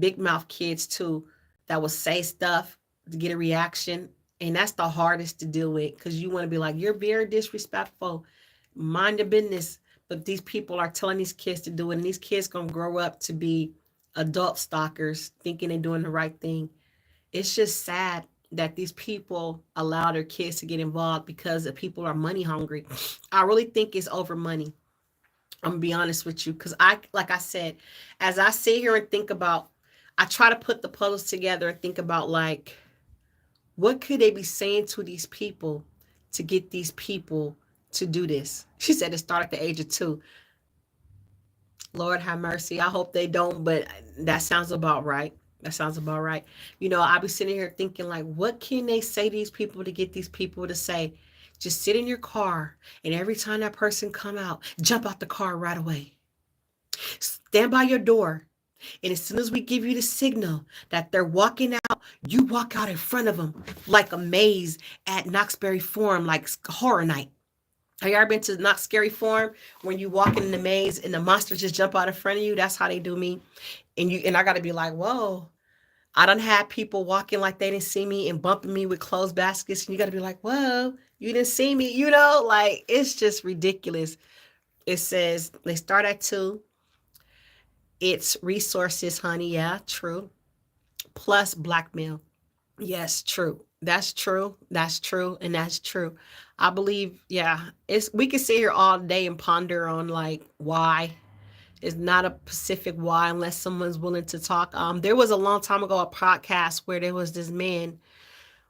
big mouth kids too, that will say stuff to get a reaction. And that's the hardest to deal with because you want to be like, you're very disrespectful, mind your business. But these people are telling these kids to do it. And these kids going to grow up to be adult stalkers thinking they're doing the right thing. It's just sad that these people allow their kids to get involved because the people are money hungry. I really think it's over money. I'm gonna be honest with you because like I said, as I sit here and think about, I try to put the puzzles together and think about, like, what could they be saying to these people to get these people to do this? She said it started at the age of 2. Lord have mercy. I hope they don't, but that sounds about right. That sounds about right. I'll be sitting here thinking, like, what can they say to these people to get these people to say, just sit in your car, and every time that person come out, jump out the car right away. Stand by your door. And as soon as we give you the signal that they're walking out, you walk out in front of them like a maze at Knott's Berry Farm, like horror night. Have you ever been to Knott's Scary Farm when you walk in the maze and the monsters just jump out in front of you? That's how they do me. And I got to be like, whoa. I done had people walking like they didn't see me and bumping me with clothes baskets. And you got to be like, whoa, you didn't see me. Like, it's just ridiculous. It says they start at 2. It's resources, honey. Yeah, true. Plus blackmail. Yes, true. That's true. That's true. And that's true. I believe, yeah, we could sit here all day and ponder on, like, why. It's not a specific why unless someone's willing to talk. There was a long time ago a podcast where there was this man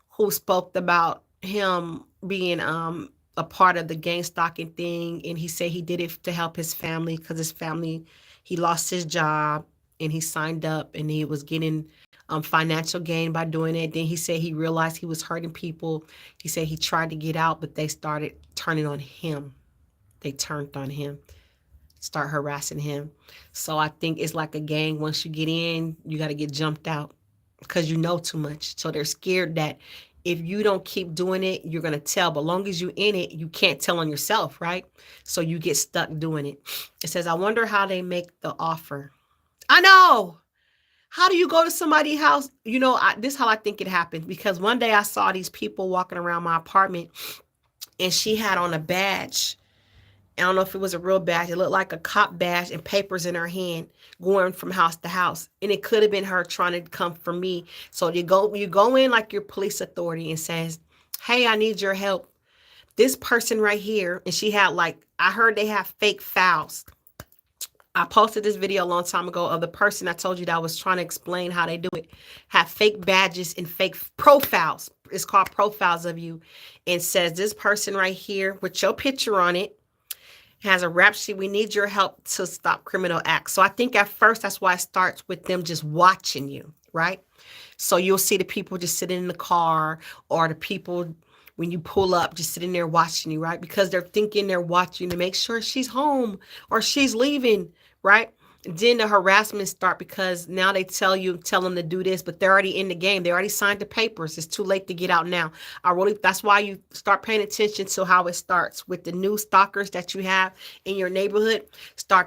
who spoke about him being a part of the gang stalking thing, and he said he did it to help his family because his family, he lost his job and he signed up and he was getting financial gain by doing it. Then he said he realized he was hurting people. He said he tried to get out, but they started turning on him. They turned on him, start harassing him. So I think it's like a gang. Once you get in, you got to get jumped out because you know too much. So they're scared that if you don't keep doing it, you're going to tell. But long as you're in it, you can't tell on yourself, right? So you get stuck doing it. It says, I wonder how they make the offer. I know. How do you go to somebody's house? This is how I think it happened. Because one day I saw these people walking around my apartment and she had on a badge. I don't know if it was a real badge. It looked like a cop badge and papers in her hand going from house to house. And it could have been her trying to come for me. So you go in like your police authority and says, hey, I need your help. This person right here. And she had, like, I heard they have fake files. I posted this video a long time ago of the person I told you that I was trying to explain how they do it. Have fake badges and fake profiles. It's called profiles of you. And says this person right here with your picture on it has a rap sheet. We need your help to stop criminal acts. So I think at first that's why it starts with them just watching you, right? So you'll see the people just sitting in the car, or the people when you pull up just sitting there watching you, right? Because they're thinking they're watching to make sure she's home or she's leaving, right? Then the harassment start because now they tell them to do this, but they're already in the game. They already signed the papers. It's too late to get out now. That's why you start paying attention to how it starts with the new stalkers that you have in your neighborhood.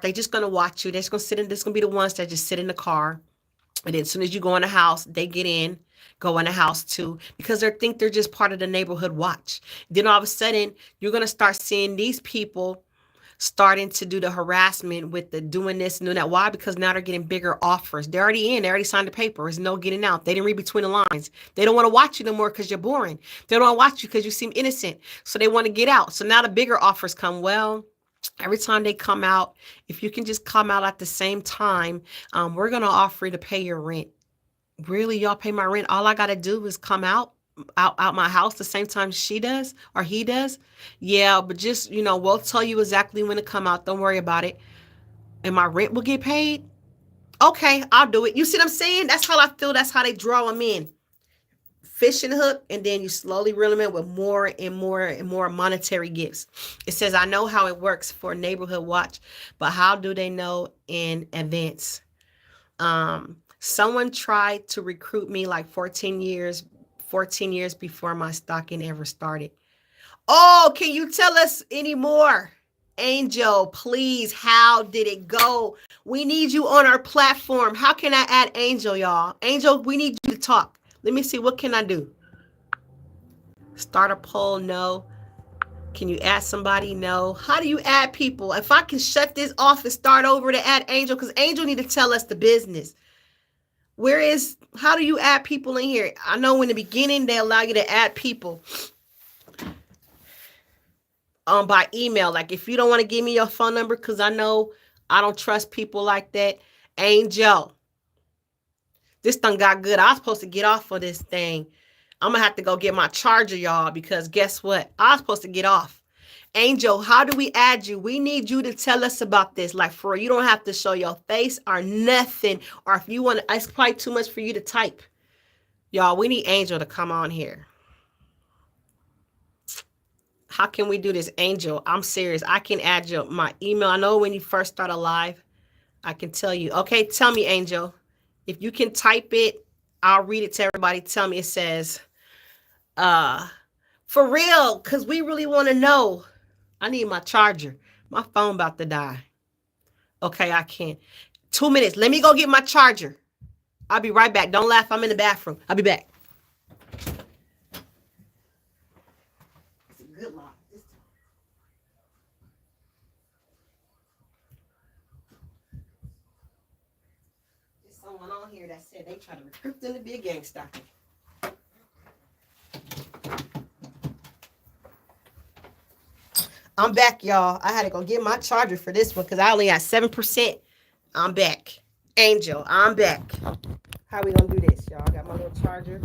They just going to watch you. They're just going to sit in. This going to be the ones that just sit in the car. And then as soon as you go in the house, they get in, go in the house too, because they think they're just part of the neighborhood watch. Then all of a sudden, you're going to start seeing these people starting to do the harassment with the doing this and doing that. Why? Because now they're getting bigger offers. They're already in. They already signed the paper. There's no getting out. They didn't read between the lines. They don't want to watch you no more because you're boring. They don't want to watch you because you seem innocent. So they want to get out. So now the bigger offers come. Well, every time they come out, if you can just come out at the same time, we're going to offer you to pay your rent. Really, y'all pay my rent? All I got to do is come out my house the same time she does or he does? Yeah, but just, we'll tell you exactly when to come out. Don't worry about it. And my rent will get paid? Okay, I'll do it. You see what I'm saying? That's how I feel. That's how they draw them in. Fishing hook, and then you slowly reel them in with more and more and more monetary gifts. It says, I know how it works for Neighborhood Watch, but how do they know in advance? Someone tried to recruit me like 14 years before my stalking ever started. Oh, can you tell us any more? Angel, please, how did it go? We need you on our platform. How can I add Angel, y'all? Angel, we need you to talk. Let me see. What can I do? Start a poll? No. Can you add somebody? No. How do you add people? If I can shut this off and start over to add Angel, because Angel need to tell us the business. How do you add people in here? I know in the beginning, they allow you to add people by email. Like if you don't want to give me your phone number, because I know I don't trust people like that. Angel. This thing got good. I was supposed to get off of this thing. I'm going to have to go get my charger, y'all, because guess what? I was supposed to get off. Angel, how do we add you? We need you to tell us about this. Like, for real, you don't have to show your face or nothing. Or if you want to, it's probably too much for you to type. Y'all, we need Angel to come on here. How can we do this? Angel, I'm serious. I can add my email. I know when you first start a live, I can tell you. Okay, tell me, Angel. If you can type it, I'll read it to everybody. Tell me. It says, for real, because we really want to know. I need my charger. My phone about to die. Okay, I can't. 2 minutes. Let me go get my charger. I'll be right back. Don't laugh. I'm in the bathroom. I'll be back. It's a good lock. There's someone on here that said they try to recruit them to be a gangster. I'm back, y'all. I had to go get my charger for this one because I only got 7%. I'm back. Angel, I'm back. How we gonna do this, y'all? I got my little charger.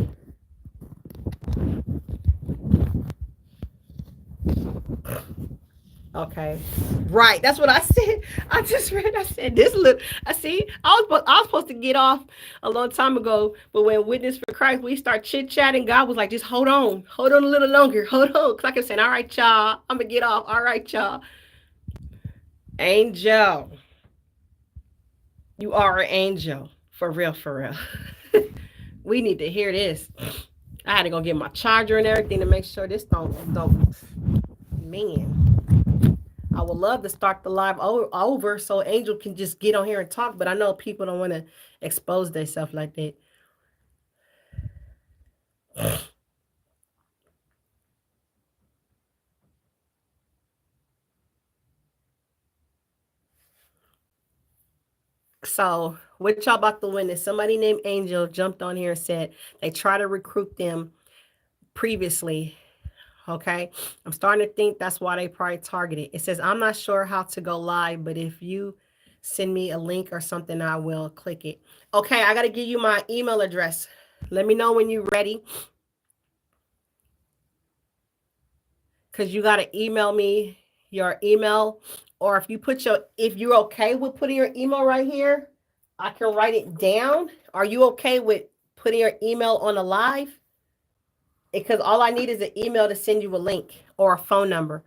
Okay. Right. That's what I said. I just read. I said this look. I see. I was supposed to get off a long time ago, but when Witness for Christ, we start chit chatting. God was like, just hold on a little longer, hold on, because I kept saying, all right, y'all, I'm gonna get off. All right, y'all. Angel, you are an angel for real, for real. We need to hear this. I had to go get my charger and everything to make sure this don't. Man. I would love to start the live over so Angel can just get on here and talk, but I know people don't want to expose themselves like that. So what y'all about to witness? Somebody named Angel jumped on here and said they try to recruit them previously. Okay. I'm starting to think that's why they probably targeted. It says, I'm not sure how to go live, but if you send me a link or something, I will click it. Okay, I got to give you my email address. Let me know when you're ready. Because you got to email me your email. Or if you're okay with putting your email right here, I can write it down. Are you okay with putting your email on a live? Because all I need is an email to send you a link or a phone number.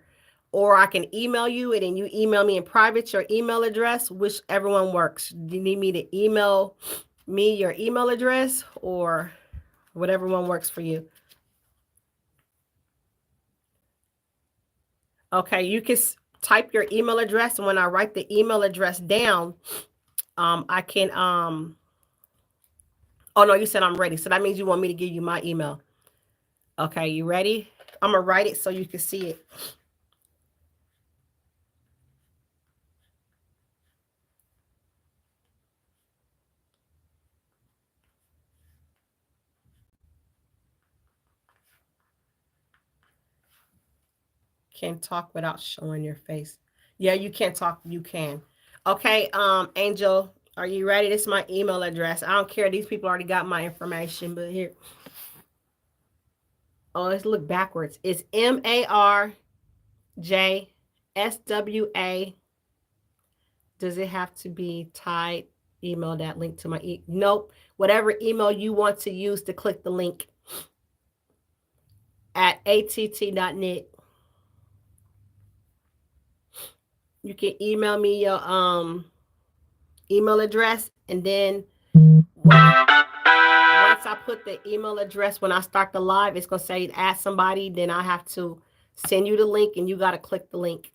Or I can email you and then you email me in private your email address, whichever one works. Do you need me to email me your email address or whatever one works for you? Okay, you can type your email address, and when I write the email address down, I can oh no, you said I'm ready. So that means you want me to give you my email. Okay, you ready? I'm gonna write it so you can see it. Can't talk without showing your face. Yeah, you can't talk. You can. Okay, Angel, are you ready? This is my email address. I don't care. These people already got my information, but here. Oh, let's look backwards. It's MARJSWA. Does it have to be tied? Email that link to my nope. Whatever email you want to use to click the link at att.net. You can email me your email address, and then once I put the email address, when I start the live, it's gonna say add somebody. Then I have to send you the link, and you got to click the link.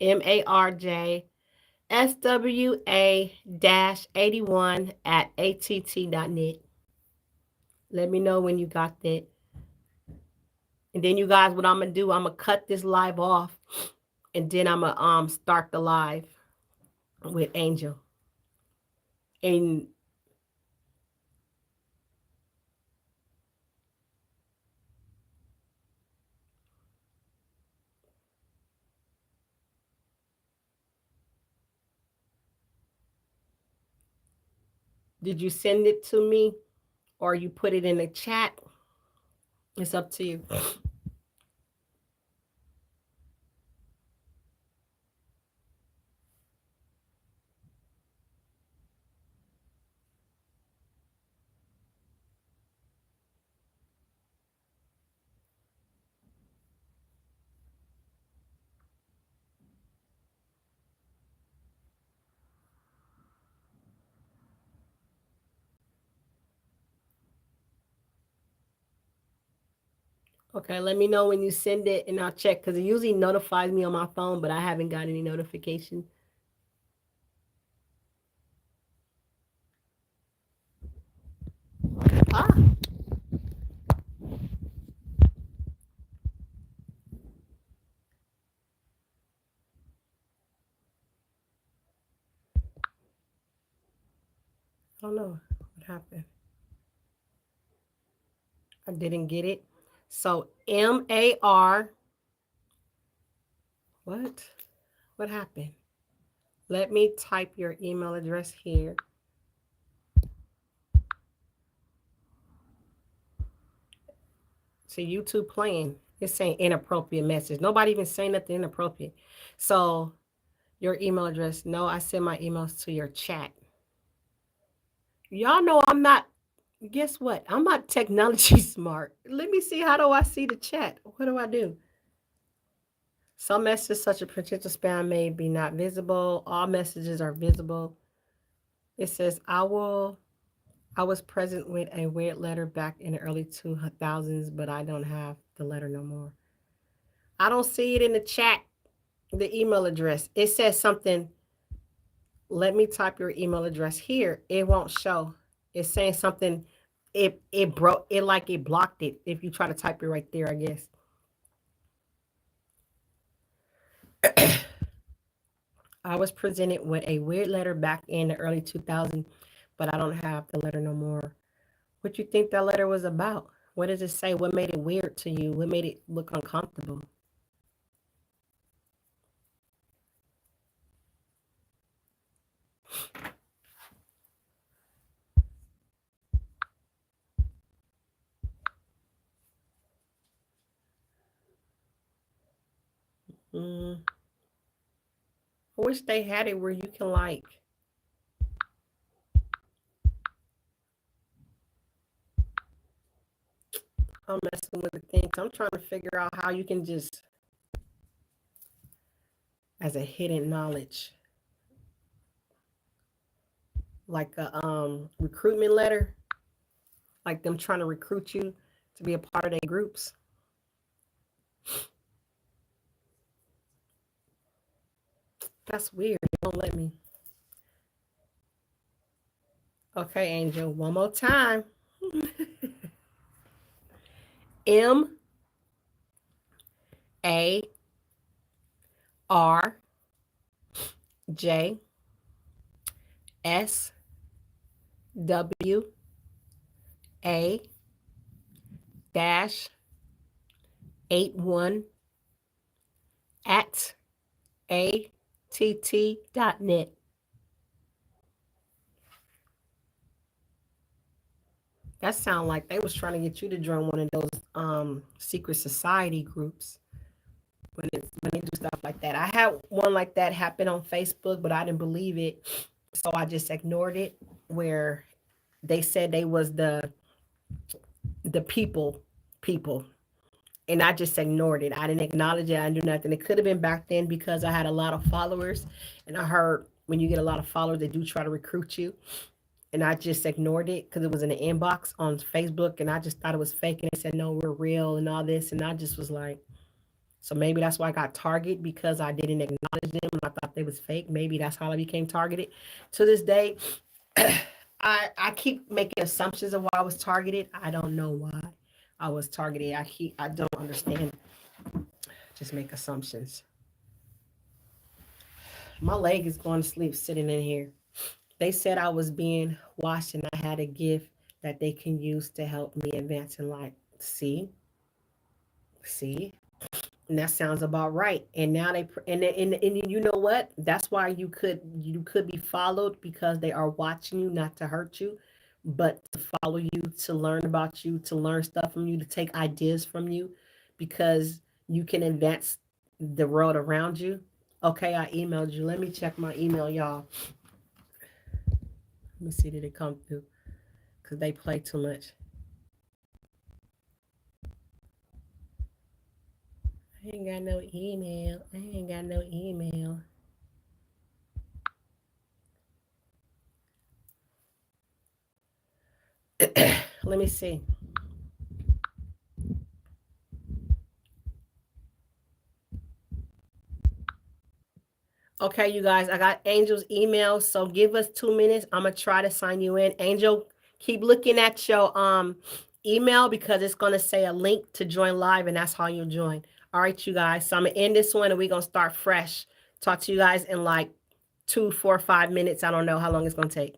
MARJSWA-81 at att.net. Let me know when you got that. And then you guys, what I'm gonna do, I'm gonna cut this live off, and then I'm gonna start the live with Angel. And did you send it to me or you put it in the chat? It's up to you. Okay, let me know when you send it and I'll check, because it usually notifies me on my phone, but I haven't got any notification. Ah. I don't know what happened. I didn't get it. So MAR. What happened? Let me type your email address here. See, YouTube playing. It's saying inappropriate message. Nobody even saying nothing inappropriate. So your email address. No, I send my emails to your chat. Y'all know I'm not, guess what? I'm not technology smart. Let me see. How do I see the chat? What do I do? Some messages such a potential spam may be not visible. All messages are visible. It says, I was present with a weird letter back in the early 2000s, but I don't have the letter no more. I don't see it in the chat, the email address. It says something. Let me type your email address here. It won't show. It's saying something. It broke it, like it blocked it if you try to type it right there, I guess. I was presented with a weird letter back in the early 2000s, but I don't have the letter no more. What you think that letter was about? What does it say? What made it weird to you? What made it look uncomfortable? I wish they had it where you can like I'm messing with the things. I'm trying to figure out how you can just as a hidden knowledge, like a recruitment letter, like them trying to recruit you to be a part of their groups. That's weird. Don't let me. Okay, Angel, one more time. M A R J S W A dash 81 at att.net. That sound like they was trying to get you to join one of those secret society groups when they do stuff like that. I had one like that happen on Facebook, but I didn't believe it, so I just ignored it. Where they said they was the people, and I just ignored it. I didn't acknowledge it. I didn't do nothing. It could have been back then because I had a lot of followers, and I heard when you get a lot of followers, they do try to recruit you. And I just ignored it because it was in the inbox on Facebook, and I just thought it was fake. And they said, no, we're real and all this. And I just was like, so maybe that's why I got targeted, because I didn't acknowledge them and I thought they was fake. Maybe that's how I became targeted. To this day, I keep making assumptions of why I was targeted. I don't know why I was targeted. I don't understand. Just make assumptions. My leg is going to sleep sitting in here. They said I was being watched and I had a gift that they can use to help me advance in life. See, and that sounds about right. And now and you know what? That's why you could be followed, because they are watching you, not to hurt you, but to follow you, to learn about you, to learn stuff from you, to take ideas from you, because you can advance the world around you. Okay, I emailed you. Let me check my email, y'all. Let me see, did it come through? Because they play too much. I ain't got no email. I ain't got no email. Let me see. Okay, you guys, I got Angel's email, so give us 2 minutes. I'm gonna try to sign you in. Angel, keep looking at your email, because it's gonna say a link to join live, and that's how you'll join. All right, you guys. So I'm gonna end this one, and we're gonna start fresh. Talk to you guys in like 2, 4, 5 minutes. I don't know how long it's gonna take.